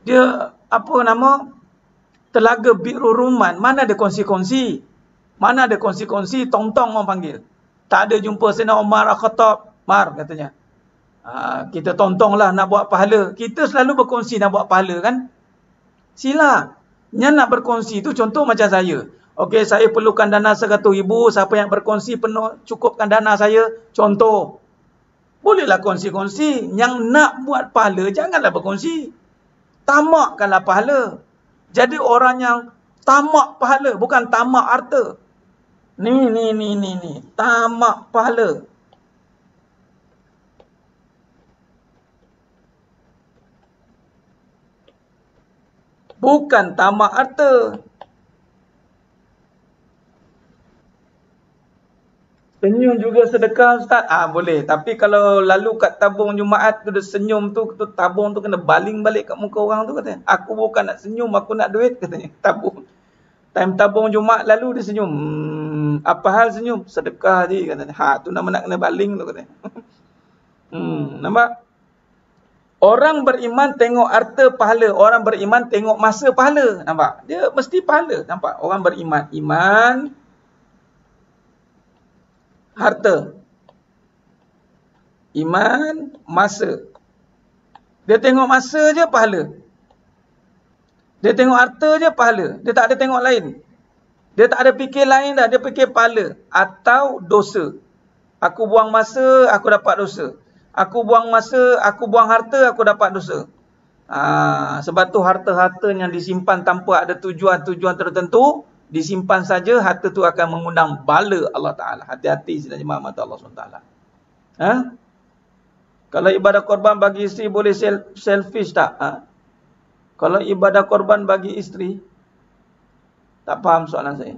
Dia Telaga Bi'rur Rumman, mana ada kongsi-kongsi? Mana ada kongsi-kongsi, tong-tong orang panggil. Tak ada jumpa Sayyidina Umar Al-Khattab, Mar katanya. Kita tong-tonglah nak buat pahala. Kita selalu berkongsi nak buat pahala kan? Sila. Yang nak berkongsi tu contoh macam saya. Okey, saya perlukan dana 100,000. Siapa yang berkongsi penuh cukupkan dana saya. Contoh. Bolehlah kongsi-kongsi. Yang nak buat pahala, janganlah berkongsi. Tamakkanlah pahala. Jadi orang yang tamak pahala, bukan tamak harta. Ni. Tamak pahala. Bukan tamak harta. Senyum juga sedekah Ustaz? Boleh. Tapi kalau lalu kat tabung Jumaat tu dia senyum tu tabung tu kena baling balik kat muka orang tu katanya. Aku bukan nak senyum, aku nak duit katanya. Tabung. Time tabung Jumaat lalu dia senyum. Apa hal senyum? Sedekah je katanya. Tu nama nak kena baling tu katanya. Nampak? Orang beriman tengok harta pahala. Orang beriman tengok masa pahala. Nampak? Dia mesti pahala. Nampak? Orang beriman. Iman, harta. Iman, masa. Dia tengok masa je pahala. Dia tengok harta je pahala. Dia tak ada tengok lain. Dia tak ada fikir lain dah. Dia fikir pahala. Atau dosa. Aku buang masa, aku dapat dosa. Aku buang masa, aku buang harta, aku dapat dosa. Sebab tu harta-harta yang disimpan tanpa ada tujuan-tujuan tertentu, disimpan saja, harta tu akan mengundang bala Allah Ta'ala. Hati-hati sedang jemaah mata Allah SWT. Kalau ibadah korban bagi isteri boleh selfish tak? Kalau ibadah korban bagi isteri, tak faham soalan saya.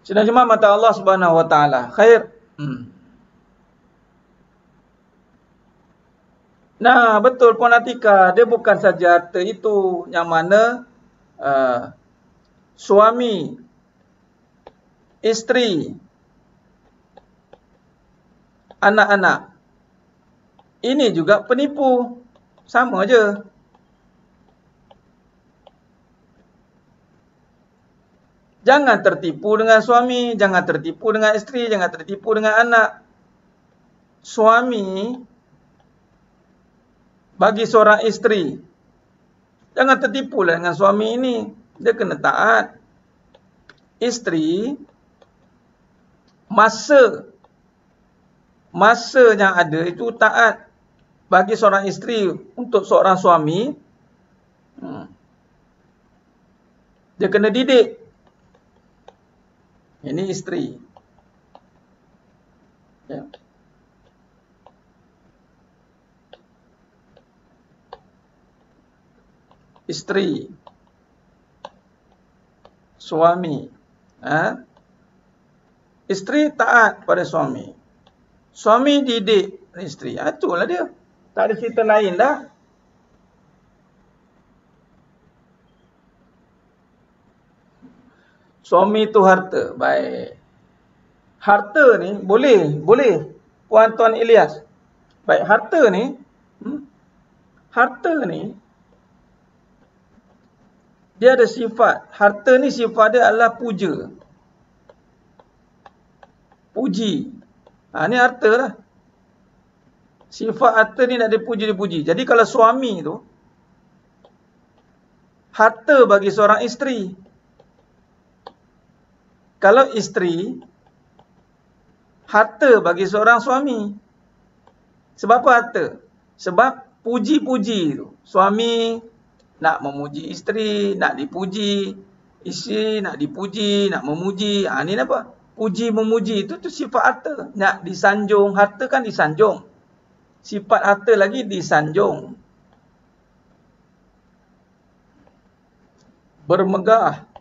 Sedang jemaah mata Allah Subhanahu Wa Ta'ala. Khair. Nah, betul Puan Atika, dia bukan saja harta itu yang mana suami, isteri, anak-anak. Ini juga penipu. Sama aja. Jangan tertipu dengan suami, jangan tertipu dengan isteri, jangan tertipu dengan anak. Suami bagi seorang isteri, jangan tertipulah dengan suami ini. Dia kena taat. Isteri, masa yang ada itu taat. Bagi seorang isteri untuk seorang suami, dia kena didik. Ini isteri. Ya. Isteri, suami. Isteri taat pada suami. Suami didik isteri. Itulah dia. Tak ada cerita lain dah. Suami itu harta. Baik. Harta ni boleh. Puan Tuan Ilyas. Baik, harta ni. Harta ni. Dia ada sifat. Harta ni sifat dia adalah puja. Puji. Ni harta lah. Sifat harta ni nak dipuji-dipuji. Jadi kalau suami tu, harta bagi seorang isteri. Kalau isteri, harta bagi seorang suami. Sebab apa harta? Sebab puji-puji tu. Suami nak memuji isteri, nak dipuji. Isteri nak dipuji, nak memuji. Ni apa? Puji memuji itu sifat harta. Nak disanjung. Harta kan disanjung. Sifat harta lagi disanjung. Bermegah.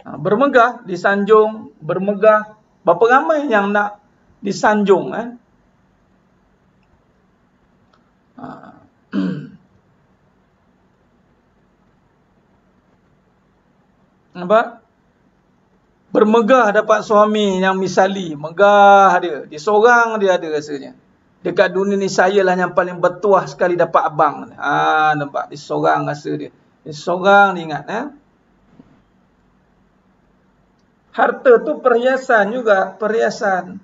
Bermegah, disanjung, bermegah. Berapa ramai yang nak disanjung? Nampak? Bermegah dapat suami yang misali. Megah dia. Dia seorang dia ada rasanya. Dekat dunia ni saya lah yang paling bertuah sekali dapat abang. Nampak? Dia seorang rasa dia. Dia seorang dia ingat. Harta tu perhiasan juga. Perhiasan.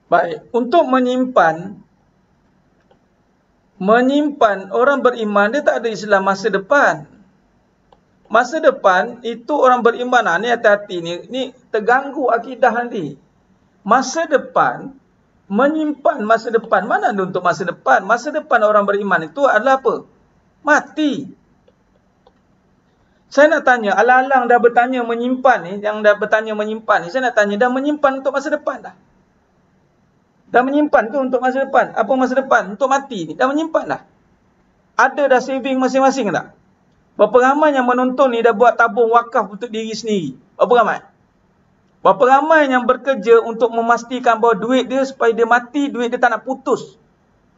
Baik. Untuk menyimpan orang beriman dia tak ada istilah masa depan. Masa depan itu orang beriman. Ni hati-hati ni. Ni terganggu akidah nanti. Masa depan. Menyimpan masa depan. Mana ada untuk masa depan? Masa depan orang beriman itu adalah apa? Mati. Saya nak tanya, alang-alang dah bertanya menyimpan ni, yang dah bertanya menyimpan ni, saya nak tanya, dah menyimpan untuk masa depan dah? Dah menyimpan ke untuk masa depan? Apa masa depan? Untuk mati ni, dah menyimpan dah? Ada dah saving masing-masing tak? Berapa ramai yang menonton ni dah buat tabung wakaf untuk diri sendiri? Berapa ramai? Berapa ramai yang bekerja untuk memastikan bahawa duit dia supaya dia mati, duit dia tak nak putus?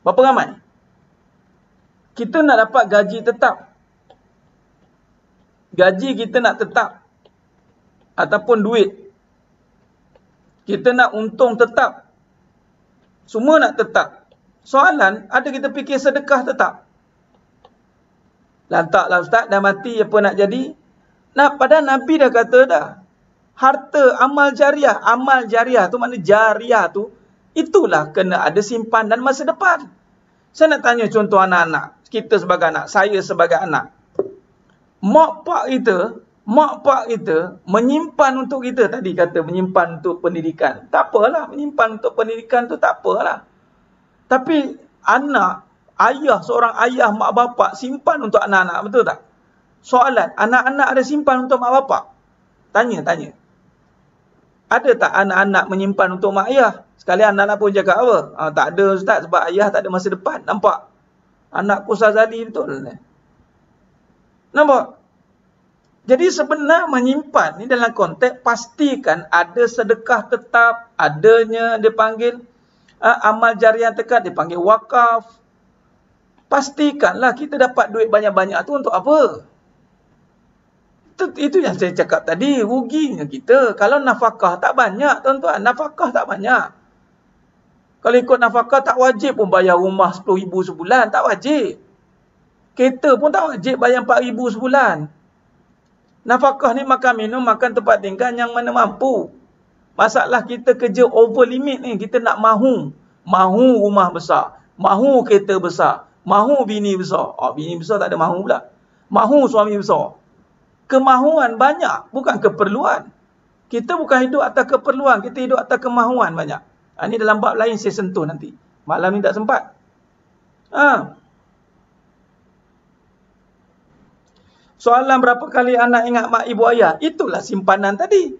Berapa ramai? Kita nak dapat gaji tetap. Gaji kita nak tetap. Ataupun duit. Kita nak untung tetap. Semua nak tetap. Soalan, ada kita fikir sedekah tetap? Lantaklah ustaz, dah mati apa nak jadi? Padahal Nabi dah kata dah. Harta amal jariah tu makna jariah tu, itulah kena ada simpanan masa depan. Saya nak tanya contoh anak-anak. Kita sebagai anak, saya sebagai anak. Mak pak kita menyimpan untuk kita, tadi kata menyimpan untuk pendidikan. Tak apalah, menyimpan untuk pendidikan tu tak apalah. Tapi seorang ayah, mak bapak simpan untuk anak-anak, betul tak? Soalan, anak-anak ada simpan untuk mak bapak? Tanya. Ada tak anak-anak menyimpan untuk mak ayah? Sekali anak-anak pun cakap apa? Tak ada ustaz, sebab ayah tak ada masa depan. Nampak? Anakku Sazali betul. Nampak? Jadi sebenarnya menyimpan ni dalam konteks pastikan ada sedekah tetap, adanya dia panggil amal jariah dekat, dia panggil wakaf. Pastikanlah kita dapat duit banyak-banyak tu untuk apa? Itu yang saya cakap tadi, ruginya kita. Kalau nafkah tak banyak, tuan-tuan, nafkah tak banyak. Kalau ikut nafkah tak wajib pun bayar rumah 10,000 sebulan, tak wajib. Kereta pun tak wajib bayar 4,000 sebulan. Nafkah ni makan minum, makan tempat tinggal yang mana mampu. Masalah kita kerja over limit ni, kita nak mahu rumah besar, mahu kereta besar, mahu bini besar. Bini besar tak ada mahu pula. Mahu suami besar. Kemahuan banyak, bukan keperluan. Kita bukan hidup atas keperluan, kita hidup atas kemahuan banyak. Ini dalam bab lain saya sentuh nanti. Malam ni tak sempat. Soalan berapa kali anak ingat mak ibu ayah? Itulah simpanan tadi.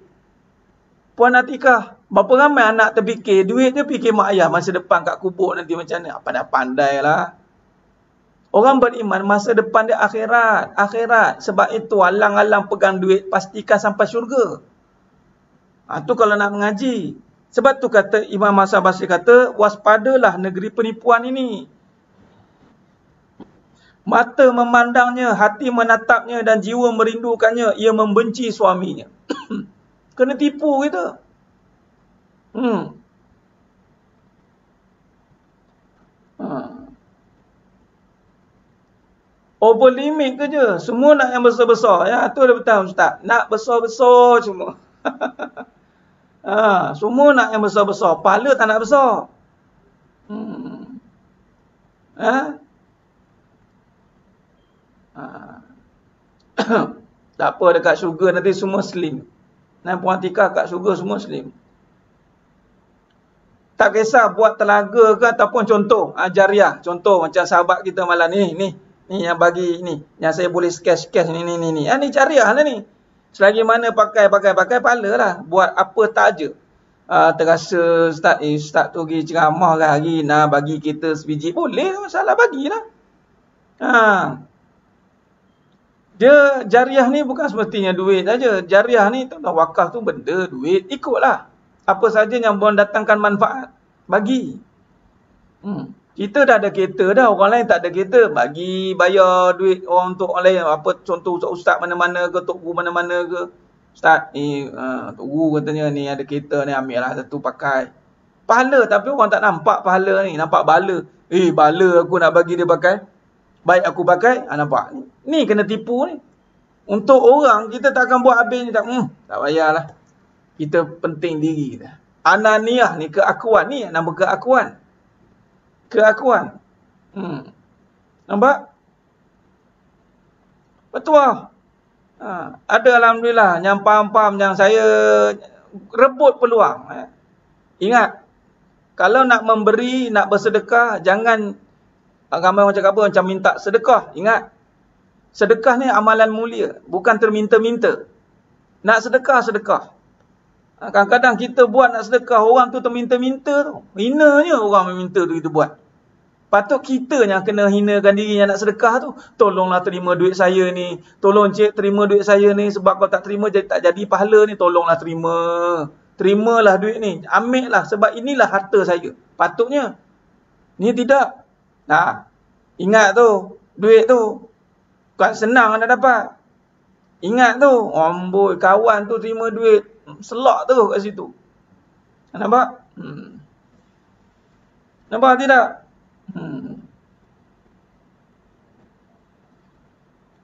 Puan Atikah, berapa ramai anak terfikir, duit dia fikir mak ayah masa depan kat kubur nanti macam mana? Pandai-pandai lah. Orang beriman masa depan dia akhirat. Sebab itu alang-alang pegang duit, pastikan sampai syurga. Tu kalau nak mengaji. Sebab tu kata Imam Hasan Basri kata, waspadalah negeri penipuan ini. Mata memandangnya, hati menatapnya dan jiwa merindukannya, ia membenci suaminya. Kena tipu kita. Over limit kerja. Semua nak yang besar-besar. Ya, tu dah betul ustaz. Nak besar-besar semua. Semua nak yang besar-besar. Pahala tak nak besar. Tak apa, dekat syurga nanti semua slim. Dan Puan Atikah kat syurga semua slim. Tak kisah buat telaga ke ataupun contoh. Jariah. Contoh macam sahabat kita malam ni yang bagi ni. Yang saya boleh sketch ni. Ni jariah lah ni. Selagi mana pakai pahala lah. Buat apa tak aja. Terasa ustaz tu pergi ceramah lah hari. Bagi kita sebiji. Boleh, masalah bagilah. Dia jariah ni bukan semestinya duit saja. Jariah ni wakaf tu benda, duit, ikutlah. Apa saja yang mendatangkan manfaat, bagi. Kita dah ada kereta dah, orang lain tak ada kereta, bagi, bayar duit orang untuk orang lain. Apa contoh ustaz mana-mana ke, tok guru mana-mana ke. Ustaz ni, tok guru katanya ni ada kereta ni, ambil lah satu pakai. Pahala, tapi orang tak nampak pahala ni, nampak bala. Bala aku nak bagi dia pakai. Baik aku pakai, nampak. Ni kena tipu ni. Untuk orang, kita tak akan buat habis ni. Tak payahlah. Kita penting diri kita. Ananiah ni, keakuan ni, nama keakuan. Keakuan. Nampak? Betul. Ada alhamdulillah yang faham-faham yang saya rebut peluang. Ingat, kalau nak memberi, nak bersedekah, jangan ramai orang cakap apa, macam minta sedekah. Ingat, sedekah ni amalan mulia, bukan terminta-minta. Nak sedekah, sedekah. Kadang-kadang kita buat nak sedekah, orang tu terminta-minta tu. Hinanya orang meminta tu kita buat. Patut kita yang kena hinakan diri yang nak sedekah tu. Tolonglah terima duit saya ni. Tolong cik terima duit saya ni. Sebab kalau tak terima, tak jadi pahala ni. Tolonglah terima. Terimalah duit ni. Ambil lah. Sebab inilah harta saya. Patutnya. Ni tidak. Ingat tu. Duit tu. Bukan senang nak dapat. Ingat tu. Amboi, kawan tu terima duit. Selak tu kat situ. Nampak? Nampak tidak?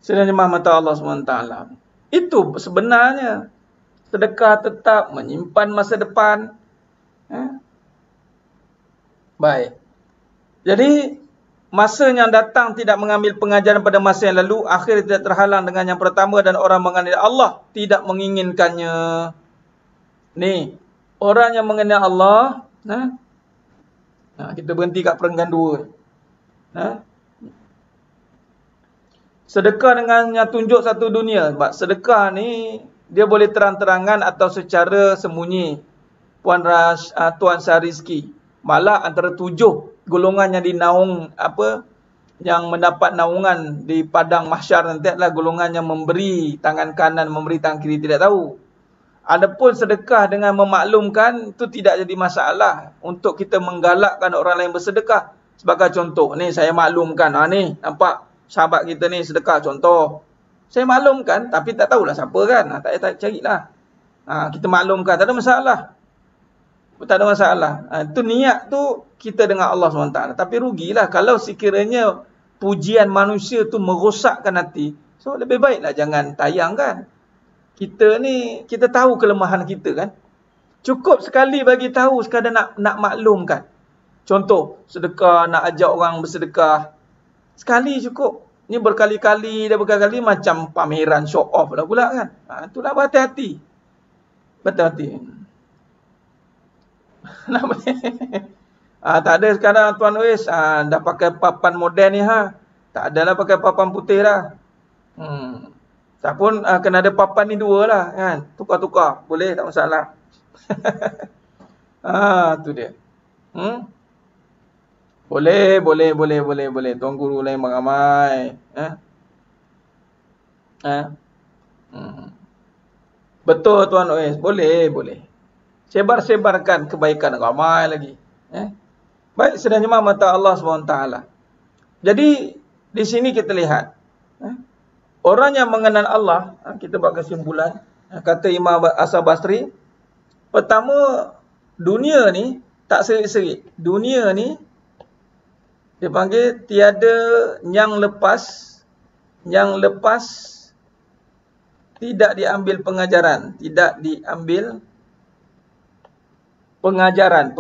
Sedang jemaah mata Allah SWT. Itu sebenarnya. sedekah tetap, menyimpan masa depan. Baik. Jadi, masa yang datang tidak mengambil pengajaran pada masa yang lalu, akhir tidak terhalang dengan yang pertama dan orang mengenal Allah tidak menginginkannya. Ni, orang yang mengenal Allah, kita berhenti kat perenggan 2. Sedekah dengannya tunjuk satu dunia. Sebab sedekah ni dia boleh terang-terangan atau secara sembunyi. Tuan Syahrizki. Malah antara 7 golongan yang dinaung yang mendapat naungan di padang mahsyar nanti adalah golongan yang memberi tangan kanan, memberi tangan kiri tidak tahu. Adapun sedekah dengan memaklumkan itu tidak jadi masalah untuk kita menggalakkan orang lain bersedekah. Sebagai contoh, ni saya maklumkan, ni nampak sahabat kita ni sedekah contoh. Saya maklumkan tapi tak tahulah siapa kan. Tak payah carilah. Kita maklumkan, tak ada masalah. Tak ada masalah. Itu niat tu kita dengan Allah SWT. Tapi rugilah kalau sekiranya pujian manusia tu merosakkan hati. So lebih baiklah jangan tayang kan. Kita ni, kita tahu kelemahan kita kan. Cukup sekali bagi tahu sekadar nak maklumkan. Contoh, sedekah, nak ajak orang bersedekah. Sekali cukup. Ni berkali-kali macam pameran show off lah pula kan. Itulah berhati-hati. Berhati-hati. Tak ada sekarang Tuan Uis dah pakai papan moden ni tak adalah pakai papan putih lah. Tak pun kena ada papan ni 2 lah kan. Tukar-tukar boleh, tak masalah. Tu dia. Boleh. Tuan guru lain ramai. Betul Tuan Uis, boleh. Sebar-sebarkan kebaikan ramai lagi. Baik, sedang jemaah mata Allah SWT. Jadi, di sini kita lihat. Orang yang mengenal Allah, kita buat kesimpulan. Kata Imam Hasan Basri. Pertama, dunia ni tak serik-serik. Dunia ni, dia panggil tiada yang lepas tidak diambil pengajaran. Tidak diambil pengajaran.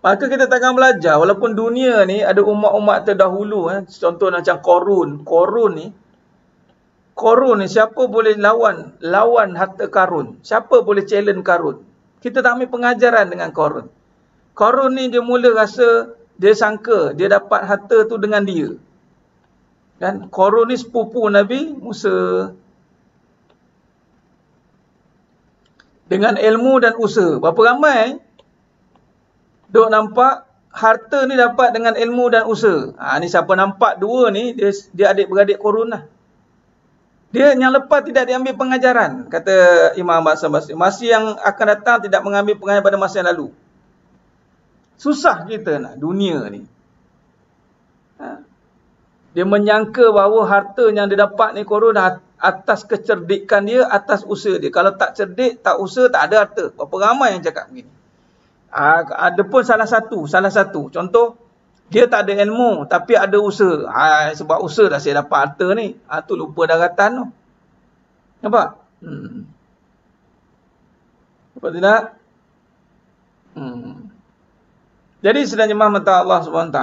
Maka kita takkan belajar. Walaupun dunia ni ada umat-umat terdahulu. Contoh macam Korun ni siapa boleh lawan harta Karun? Siapa boleh challenge Karun? Kita tak ambil pengajaran dengan Korun. Korun ni dia mula rasa, dia sangka dia dapat harta tu dengan dia. Dan Korun ni sepupu Nabi Musa. Dengan ilmu dan usaha. Berapa ramai duk nampak harta ni dapat dengan ilmu dan usaha. Ni siapa nampak 2 ni, dia adik-beradik Korun lah. Dia yang lepas tidak diambil pengajaran. Kata Imam Hasan Basri. Masa yang akan datang tidak mengambil pengajaran pada masa yang lalu. Susah kita nak dunia ni. Dia menyangka bahawa harta yang dia dapat ni Korun atas kecerdikan dia, atas usaha dia. Kalau tak cerdik, tak usaha, tak ada harta. Berapa ramai yang cakap begini. Ada pun salah satu. Contoh, dia tak ada ilmu, tapi ada usaha. Sebab usaha dah saya dapat harta ni. Tu lupa daratan tu. Nampak? Nampak tidak? Jadi sedang jemaah mata Allah SWT.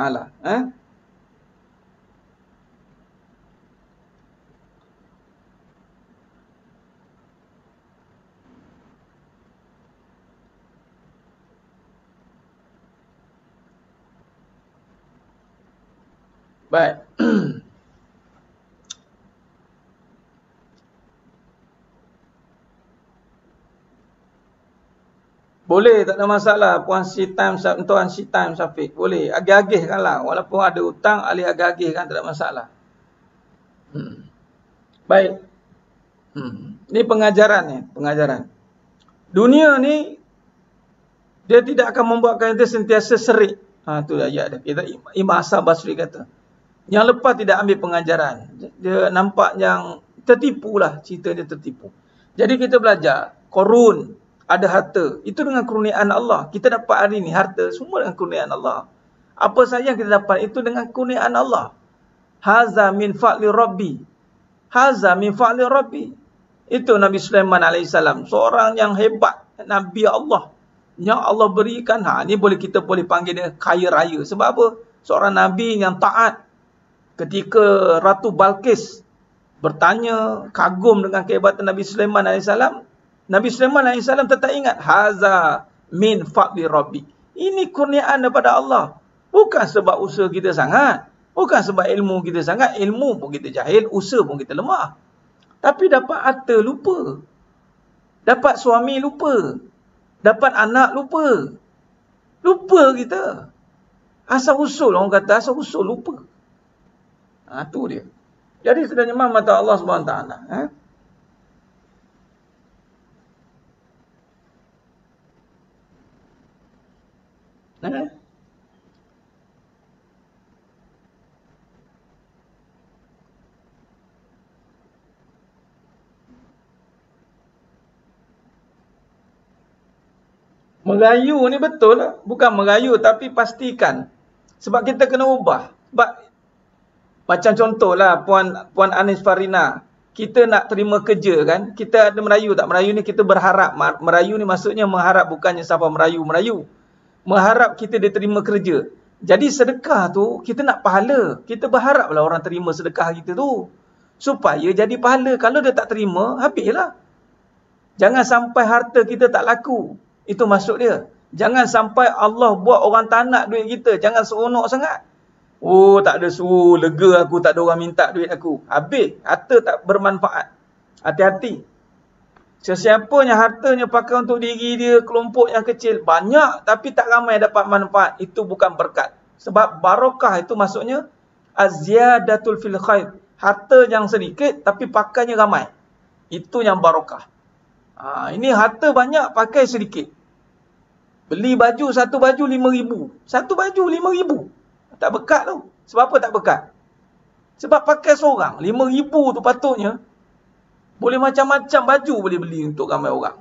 Baik. Boleh, tak ada masalah. Tuan Sitam Syafiq. Boleh. Agih-agihkan lah. Walaupun ada hutang, alih agih-agihkan, tak ada masalah. Baik. Ini pengajaran. Dunia ni, dia tidak akan membuatkan kita sentiasa serik. Itu ayat dia. Imam Hasan Basri kata. Yang lepas tidak ambil pengajaran. Dia nampak yang tertipu lah. Cerita dia tertipu. Jadi kita belajar. Korun ada harta. Itu dengan kurniaan Allah. Kita dapat hari ni harta. Semua dengan kurniaan Allah. Apa saja yang kita dapat itu dengan kurniaan Allah. Haza min fa'li Rabbi. Haza min fa'li Rabbi. Itu Nabi Sulaiman alaihissalam, seorang yang hebat, Nabi Allah. Yang Allah berikan, ni kita boleh panggil dia kaya raya. Sebab apa? Seorang Nabi yang taat. Ketika Ratu Balqis bertanya, kagum dengan kehebatan Nabi Sulaiman alaihissalam, Nabi Sulaiman alaihissalam tetap ingat, haza min fa'li Rabbi. Ini kurniaan daripada Allah. Bukan sebab usaha kita sangat. Bukan sebab ilmu kita sangat. Ilmu pun kita jahil, usaha pun kita lemah. Tapi dapat harta lupa. Dapat suami lupa. Dapat anak lupa. Lupa kita. Asal usul, orang kata asal usul lupa. Tu dia. Jadi sebenarnya mata Allah SWT. Merayu ni betul lah. Bukan merayu tapi pastikan. Sebab kita kena ubah. Sebab macam contohlah Puan Anis Farina. Kita nak terima kerja kan. Kita ada merayu tak? Merayu ni kita berharap. Merayu ni maksudnya mengharap, bukannya siapa merayu. Mengharap kita diterima kerja. Jadi sedekah tu kita nak pahala. Kita berharaplah orang terima sedekah kita tu. Supaya jadi pahala. Kalau dia tak terima, habislah. Jangan sampai harta kita tak laku. Itu maksud dia. Jangan sampai Allah buat orang tak nak duit kita. Jangan seronok sangat. Oh, tak ada suruh, lega aku, tak ada orang minta duit aku. Habis, harta tak bermanfaat. Hati-hati. Sesiapa yang hartanya pakai untuk diri dia, kelompok yang kecil, banyak tapi tak ramai dapat manfaat. Itu bukan berkat. Sebab barakah itu maksudnya az-ziyadatul fil khair. Harta yang sedikit tapi pakainya ramai. Itu yang barakah. Ini harta banyak, pakai sedikit. Beli baju, satu baju 5,000. Satu baju 5,000. Tak berkat tu. Sebab apa tak berkat? Sebab pakai seorang. 5,000 tu patutnya. Boleh macam-macam baju boleh beli untuk ramai orang.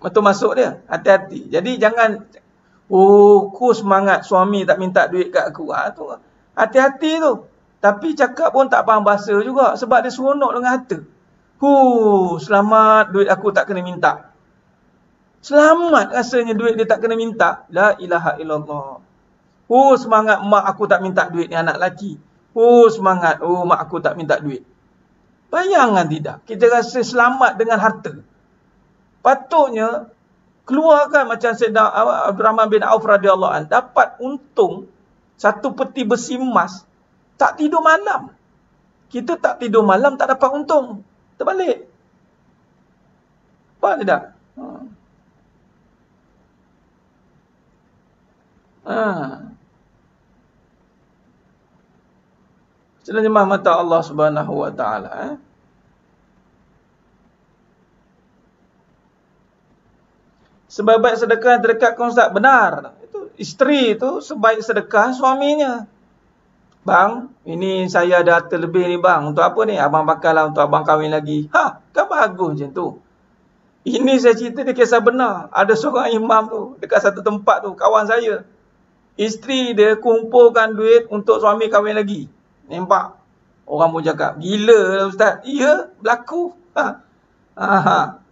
Betul masuk dia. Hati-hati. Jadi jangan, ku semangat suami tak minta duit kat aku. Hati-hati tu. Tapi cakap pun tak faham bahasa juga. Sebab dia seronok dengan harta. Selamat duit aku tak kena minta. Selamat rasanya duit dia tak kena minta. La ilaha illallah. Semangat mak aku tak minta duit ni anak lelaki. Semangat. Mak aku tak minta duit. Bayangkan tidak. Kita rasa selamat dengan harta. Patutnya keluarkan macam Sayyidina Abdurrahman bin Auf radhiyallahu anhu. Dapat untung satu peti besi emas. Tak tidur malam. Kita tak tidur malam tak dapat untung. Terbalik. Faham tidak? Sebenarnya mata Allah Subhanahu wa taala. Sebaik-baik sedekah yang terdekatkan Ustaz. Benar. Itu isteri itu sebaik sedekah suaminya. Bang, ini saya ada harta lebih ni bang. Untuk apa ni? Abang pakai untuk abang kahwin lagi. Kan bagus macam tu. Ini saya cerita dia kisah benar. Ada seorang imam tu dekat satu tempat tu, kawan saya. Isteri dia kumpulkan duit untuk suami kahwin lagi. Nampak? Orang pun cakap, gila lah Ustaz. Ya, berlaku.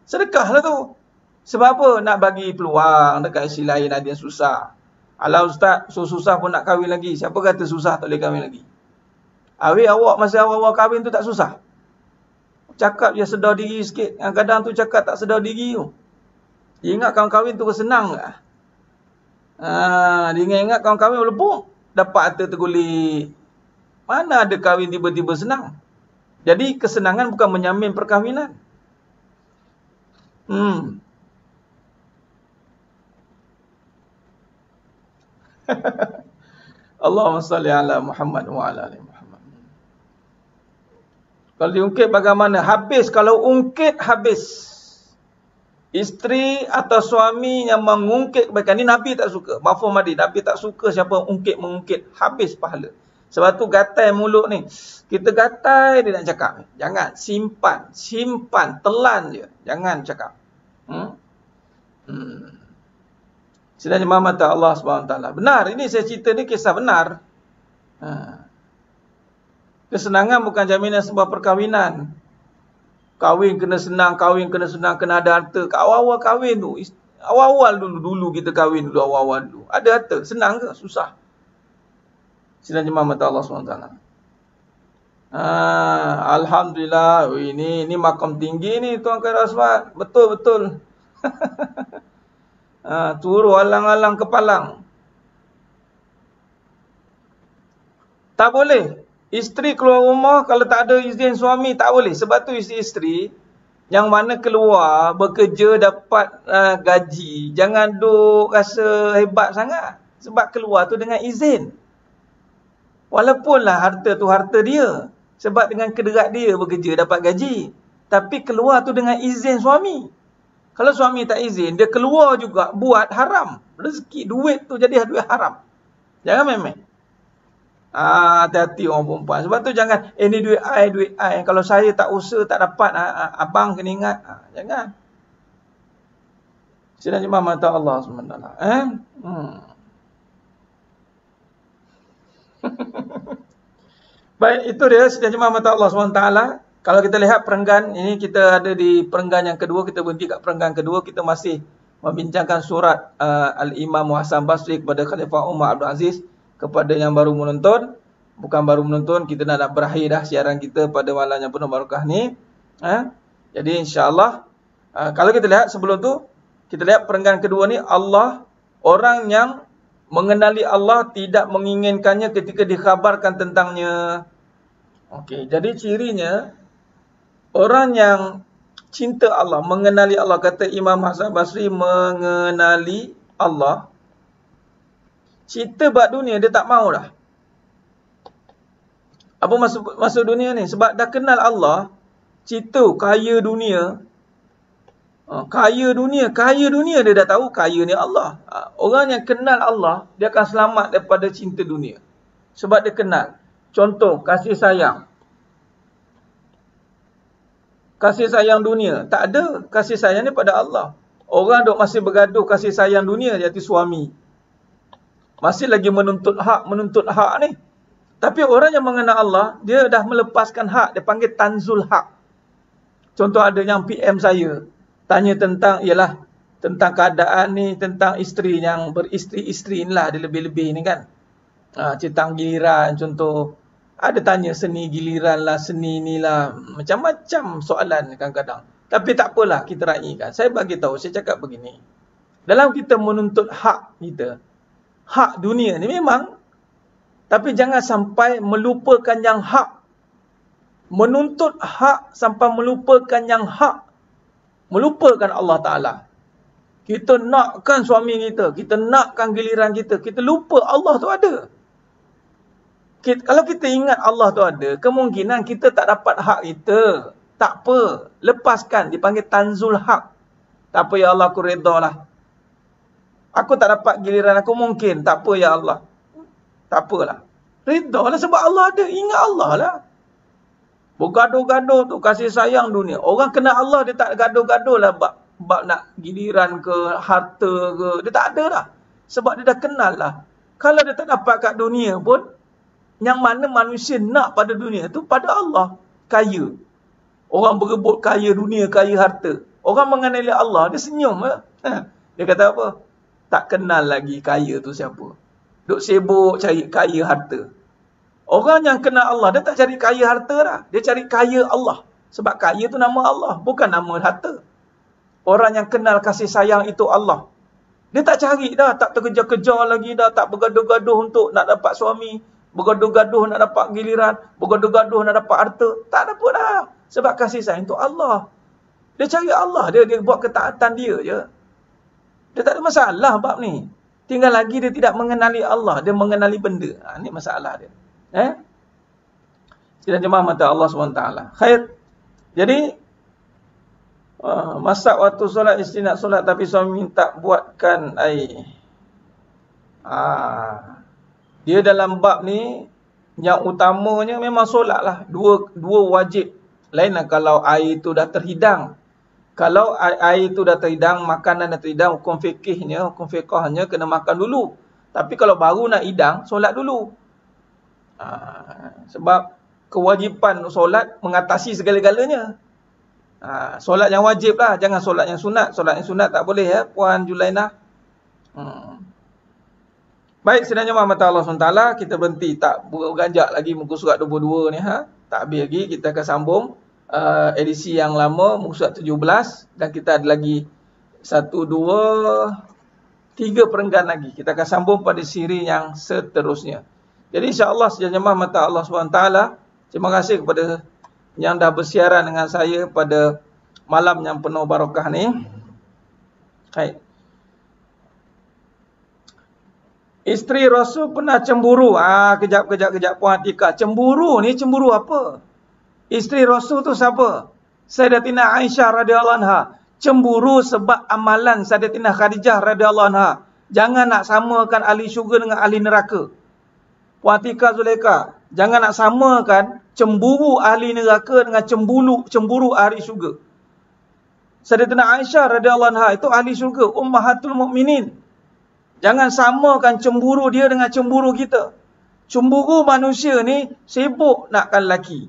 Sedekah lah tu. Sebab apa? Nak bagi peluang dekat isteri lain ada yang susah. Alah Ustaz, susah pun nak kahwin lagi. Siapa kata susah tak boleh kahwin lagi? Awak masa awal-awal kahwin tu tak susah? Cakap je sedar diri sikit. Kadang-kadang tu cakap tak sedar diri tu. Dia ingat kawan kahwin tu senang ke? Dia ingat kawan kahwin lebuk. Dapat harta tergulik. Mana ada kahwin tiba-tiba senang? Jadi kesenangan bukan menjamin perkahwinan. Allahumma salli ala Muhammad wa ala ali Muhammad. Kalau diungkit bagaimana? Habis. Kalau ungkit, habis. Isteri atau suami yang mengungkit kebaikan. Ini Nabi tak suka. Mafhum hadis. Nabi tak suka siapa mengungkit. Habis pahala. Sebab tu gatai mulut ni. Kita gatai, dia nak cakap. Jangan. Simpan. Telan je. Jangan cakap. Sebenarnya mata Allah SWT. Benar. Ini saya cerita ni kisah benar. Kesenangan bukan jaminan sebuah perkahwinan. Kahwin kena senang, kena ada harta. Awal-awal kahwin tu, awal-awal dulu kita kahwin dulu, awal-awal dulu. Ada harta, senang ke? Susah. Sidang jemaah mata Allah SWT. Alhamdulillah, ini makam tinggi ni Tuan Khairul Aswad. Betul-betul. Turu alang-alang kepalang. Tak boleh. Isteri keluar rumah kalau tak ada izin suami, tak boleh. Sebab tu isteri-isteri yang mana keluar bekerja dapat gaji, jangan duk rasa hebat sangat. Sebab keluar tu dengan izin. Walaupunlah harta tu harta dia. Sebab dengan kederat dia bekerja dapat gaji. Tapi keluar tu dengan izin suami. Kalau suami tak izin, dia keluar juga buat haram. Rezeki, duit tu jadi duit haram. Jangan main-main. Hati-hati orang perempuan. Sebab tu jangan, ni duit I. Kalau saya tak usaha, tak dapat, abang kena ingat. Jangan. Sidang jemaah mata Allah SWT. Baik, itu dia sidang jemaah mata Allah SWT. Kalau kita lihat perenggan, ini kita ada di perenggan yang kedua, kita berhenti kat perenggan kedua, kita masih membincangkan surat Al-Imam Hasan Basri kepada Khalifah Umar Abdul Aziz, kepada yang baru menonton. Bukan baru menonton, kita nak berakhir dah siaran kita pada malam yang penuh barakah ni. Jadi insyaAllah, kalau kita lihat sebelum tu, kita lihat perenggan kedua ni, Allah, orang yang mengenali Allah tidak menginginkannya ketika dikhabarkan tentangnya. Okey, jadi cirinya, orang yang cinta Allah, mengenali Allah, kata Imam Hasan Basri, mengenali Allah, cerita bab dunia dia tak mau dah. Apa masuk dunia ni? Sebab dah kenal Allah, cerita kaya dunia. Kaya dunia dia dah tahu kaya ni Allah. Orang yang kenal Allah, dia akan selamat daripada cinta dunia. Sebab dia kenal. Contoh, kasih sayang. Kasih sayang dunia. Tak ada. Kasih sayang ni pada Allah. Orang duk masih bergaduh kasih sayang dunia di hati suami. Masih lagi menuntut hak ni. Tapi orang yang mengenal Allah, dia dah melepaskan hak. Dia panggil tanzul hak. Contoh ada yang PM saya. Tanya tentang, tentang keadaan ni, tentang isteri yang beristeri-isteri ni lah. Dia lebih-lebih ni kan. Tentang giliran, contoh. Ada tanya seni giliran lah, seni ni lah. Macam-macam soalan kadang-kadang. Tapi tak apalah, kita raikan. Saya bagi tahu, saya cakap begini. Dalam kita menuntut hak kita, hak dunia ni memang, tapi jangan sampai melupakan yang hak. Menuntut hak sampai melupakan yang hak. Melupakan Allah Ta'ala. Kita nakkan suami kita nakkan giliran kita lupa Allah tu ada. Kalau kita ingat Allah tu ada, kemungkinan kita tak dapat hak kita. Tak apa, lepaskan, dipanggil tanzul hak. Tak apa ya Allah, aku redha lah. Aku tak dapat giliran aku mungkin, tak apa ya Allah. Tak apalah. Redha lah sebab Allah ada, ingat Allah lah. Bergaduh-gaduh tu kasih sayang dunia. Orang kenal Allah, dia tak gaduh-gaduh lah bab nak giliran ke, harta ke. Dia tak ada lah. Sebab dia dah kenal lah. Kalau dia tak dapat kat dunia pun, yang mana manusia nak pada dunia tu, pada Allah. Kaya. Orang berebut kaya dunia, kaya harta. Orang mengenali Allah, dia senyum lah. Dia kata apa? Tak kenal lagi kaya tu siapa. Duk sibuk cari kaya harta. Orang yang kenal Allah, dia tak cari kaya harta dah. Dia cari kaya Allah. Sebab kaya tu nama Allah, bukan nama harta. Orang yang kenal kasih sayang itu Allah. Dia tak cari dah, tak terkejar-kejar lagi dah, tak bergaduh-gaduh untuk nak dapat suami, bergaduh-gaduh nak dapat giliran, bergaduh-gaduh nak dapat harta. Tak ada pun dah. Sebab kasih sayang itu Allah. Dia cari Allah, dia buat ketaatan dia je. Dia tak ada masalah bab ni. Tinggal lagi dia tidak mengenali Allah, dia mengenali benda. Ini masalah dia. Sidang jemaah mata Allah SWT. Khair. Jadi, masak waktu solat, isteri nak solat tapi suami minta buatkan air. Dia dalam bab ni, yang utamanya memang solat lah. Dua wajib. Lainlah kalau air itu dah terhidang. Kalau air itu dah terhidang, makanan dah terhidang, hukum fiqahnya kena makan dulu. Tapi kalau baru nak hidang, solat dulu. Sebab kewajipan solat mengatasi segala-galanya. Solat yang wajib lah, jangan solat yang sunat. Solat yang sunat tak boleh ya, Puan Julainah. Baik, sebenarnya mata Allah SWT, kita berhenti, tak beranjak lagi muka surat 22 ni. Tak habis lagi, kita akan sambung edisi yang lama, muka surat 17. Dan kita ada lagi 1, 2, 3 perenggan lagi. Kita akan sambung pada siri yang seterusnya. Jadi insyaAllah sejajar mata Allah SWT, terima kasih kepada yang dah bersiaran dengan saya pada malam yang penuh barakah ni. Baik. Isteri Rasul pernah cemburu. Kejap Puan Atikah. Cemburu ni cemburu apa? Isteri Rasul tu siapa? Sayyidatina Aisyah radhiyallahu anha. Cemburu sebab amalan Sayyidatina Khadijah radhiyallahu anha. Jangan nak samakan ahli syurga dengan ahli neraka. Puan Atikah Zulaikha, jangan nak samakan cemburu ahli neraka dengan cemburu ahli syurga. Sayyidatina Aisyah radhiyallahu anha itu ahli syurga, ummahatul mukminin. Jangan samakan cemburu dia dengan cemburu kita. Cemburu manusia ni sibuk nakkan lelaki.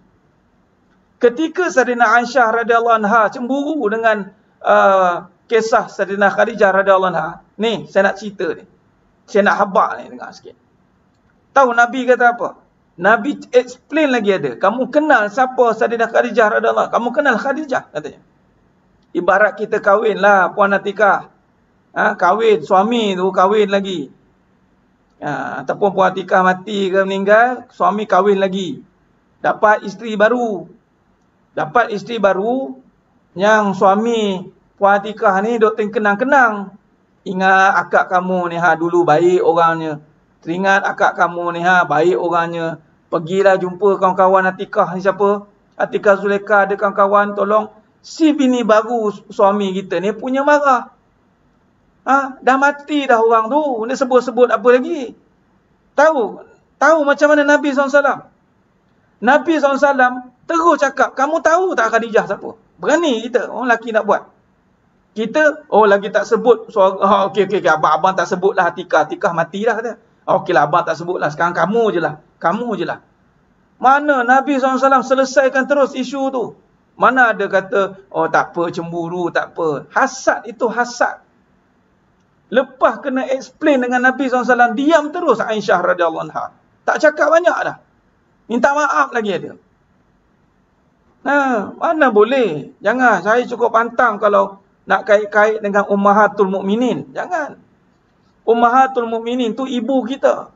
Ketika Sayyidatina Aisyah radhiyallahu anha cemburu dengan kisah Sayyidatina Khadijah radhiyallahu anha, ni saya nak cerita ni. Saya nak habaq ni dengar sikit. Tahu Nabi kata apa? Nabi explain lagi ada. Kamu kenal siapa Sayyidatina Khadijah radhiyallahu anha? Kamu kenal Khadijah katanya. Ibarat kita kahwin lah Puan Atikah. Kahwin, suami tu kahwin lagi. Ataupun Puan Atikah mati ke meninggal, suami kahwin lagi. Dapat isteri baru. Dapat isteri baru yang suami Puan Atikah ni duk kenang-kenang. Ingat akak kamu ni dulu baik orangnya. Teringat akak kamu ni baik orangnya. Pergilah jumpa kawan-kawan Atikah ni siapa? Atikah Zulaikha ada kawan-kawan, tolong si bini baru suami kita ni punya marah. Dah mati dah orang tu. Ni sebut-sebut apa lagi? Tahu macam mana Nabi SAW? Nabi SAW terus cakap, kamu tahu tak Khadijah siapa? Berani kita, orang lelaki nak buat. Kita, lagi tak sebut. Okey, abang tak sebutlah Atikah. Atikah mati dah kata. Okeylah, abang tak sebutlah. Sekarang kamu je lah. Mana Nabi SAW selesaikan terus isu tu. Mana ada kata, tak apa, cemburu, tak apa. Hasad itu hasad. Lepas kena explain dengan Nabi SAW, diam terus Aisyah radhiyallahu anha. Tak cakap banyak dah. Minta maaf lagi ada. Mana boleh. Jangan, saya cukup pantang kalau nak kait-kait dengan ummahatul mukminin. Jangan. Ummahatul mukminin tu ibu kita.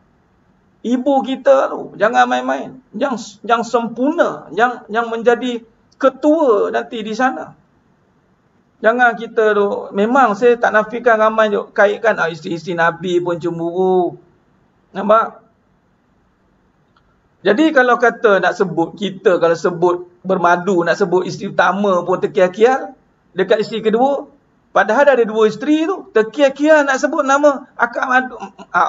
Ibu kita tu jangan main-main. Yang sempurna, yang menjadi ketua nanti di sana. Jangan kita tu, memang saya tak nafikan ramai tu kaitkan isteri-isteri Nabi pun cemburu. Nampak? Jadi kalau kata nak sebut kita, kalau sebut bermadu, nak sebut isteri utama pun terkial-kial dekat isteri kedua. Padahal ada 2 isteri tu. Terkial-kial nak sebut nama akak madu.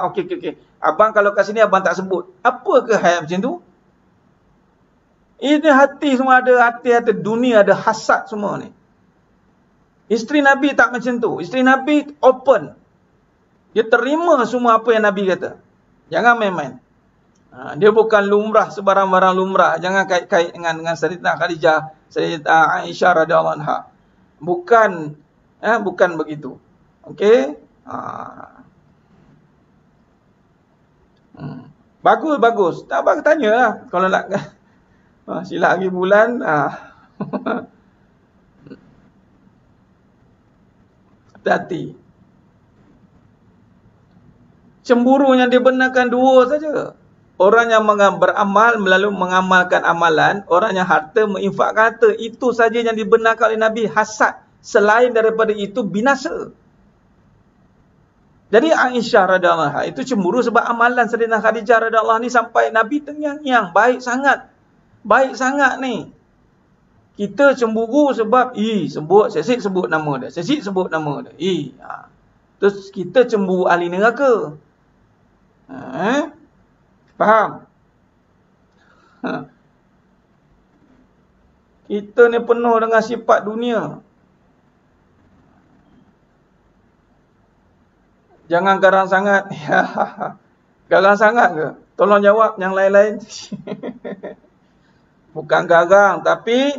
Okey. Abang kalau kat sini abang tak sebut. Apa ke hal macam tu? Ini hati semua ada, hati dunia ada hasad semua ni. Isteri Nabi tak macam tu. Isteri Nabi open. Dia terima semua apa yang Nabi kata. Jangan main-main. Dia bukan lumrah, sebarang-barang lumrah. Jangan kait-kait dengan Sayyidatina Khadijah, Sayyidatina Aisyah radhiyallahu anha. Bukan begitu. Okey? Bagus. Tak apa tanyalah kalau nak. Silap hari bulan. Hati-hati. Cemburu yang dibenarkan 2 saja. Orang yang beramal melalui mengamalkan amalan, orang yang harta menginfakkan harta, itu saja yang dibenarkan oleh Nabi. Hasad selain daripada itu binasa. Jadi Aisyah radhiyallahu anha itu cemburu sebab amalan Sayyidatina Khadijah radhiyallahu anha ni sampai Nabi terngiang-ngiang, baik sangat ni. Kita cemburu sebab Sesik sebut nama dia. Terus kita cemburu ahli neraka. Faham? Kita ni penuh dengan sifat dunia. Jangan garang sangat. Garang sangat ke? Tolong jawab yang lain-lain. Bukan garang, tapi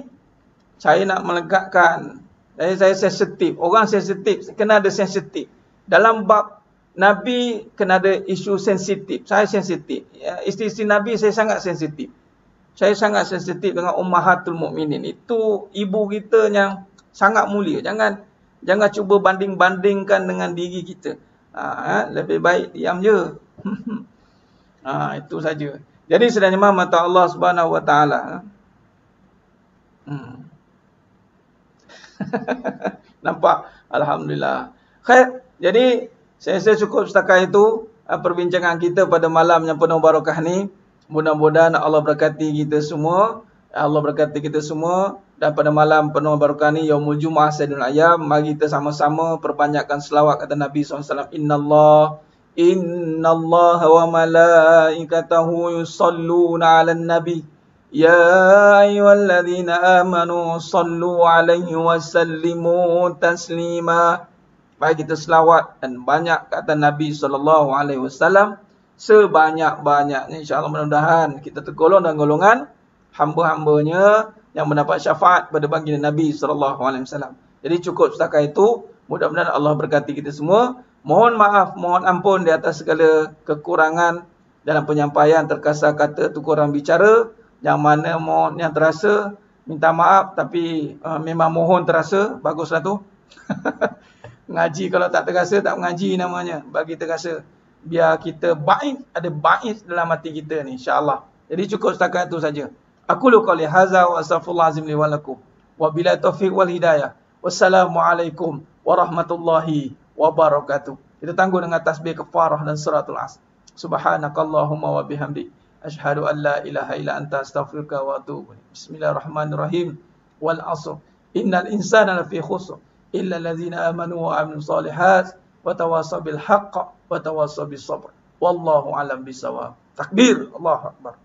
saya nak melegatkan. Jadi saya sensitif. Orang sensitif, kena ada sensitif. Dalam bab Nabi, kena ada isu sensitif. Saya sensitif. Ya, isteri-isteri Nabi, saya sangat sensitif. Saya sangat sensitif dengan Ummahatul Mukminin. Itu ibu kita yang sangat mulia. Jangan cuba banding-bandingkan dengan diri kita. Lebih baik diam je. Itu saja. Jadi sebenarnya mata Allah Subhanahu Wa Taala. Nampak? Alhamdulillah. Khair. Jadi saya cukup setakat itu perbincangan kita pada malam yang penuh barakah ni. Mudah-mudahan Allah berkati kita semua. Allah berkati kita semua. Dan pada malam penuh barakah ni, Yaumul Jumu'ah Sayyidul Ayyam, mari kita sama-sama perbanyakkan selawat kata Nabi SAW. Innallaha wa malaikatahu yusalluna 'alan nabi. Ya ayyuhalladzina amanu sallu 'alaihi wa sallimu taslima. Baik kita selawat dan banyak kata Nabi SAW sebanyak-banyaknya. InsyaAllah mudah-mudahan kita tergolong dalam golongan hamba-hambanya yang mendapat syafaat pada baginda Nabi SAW. Jadi cukup setakat itu. Mudah-mudahan Allah berkati kita semua. Mohon maaf, mohon ampun di atas segala kekurangan dalam penyampaian, terkasar kata, tukuran bicara. Yang mana mohon yang terasa, minta maaf, tapi memang mohon terasa. Baguslah tu. Ngaji kalau tak terasa, tak mengaji namanya. Bagi terasa. Biar kita baik, ada baik dalam hati kita ni, insyaAllah. Jadi cukup setakat itu saja. Aku lu qali hadza wa astaghfirullahalazim li wa lakum. Wa bila taufiq wal hidayah. Wassalamualaikum warahmatullahi wabarakatuh. Kita tangguh dengan tasbih kafarah dan suratul asr. Subhanakallahumma wa bihamdik. Ashhadu an la ilaha illa anta astaghfiruka wa atubu ilaik. Bismillahirrahmanirrahim. Wal asr. Innal insana lafi khusr. Illa allazina amanu wa amilus solihat. Wa tawasaw bil haqq. Wa tawasaw bis sabr. Wallahu alam bisawab. Takbir. Allahu akbar.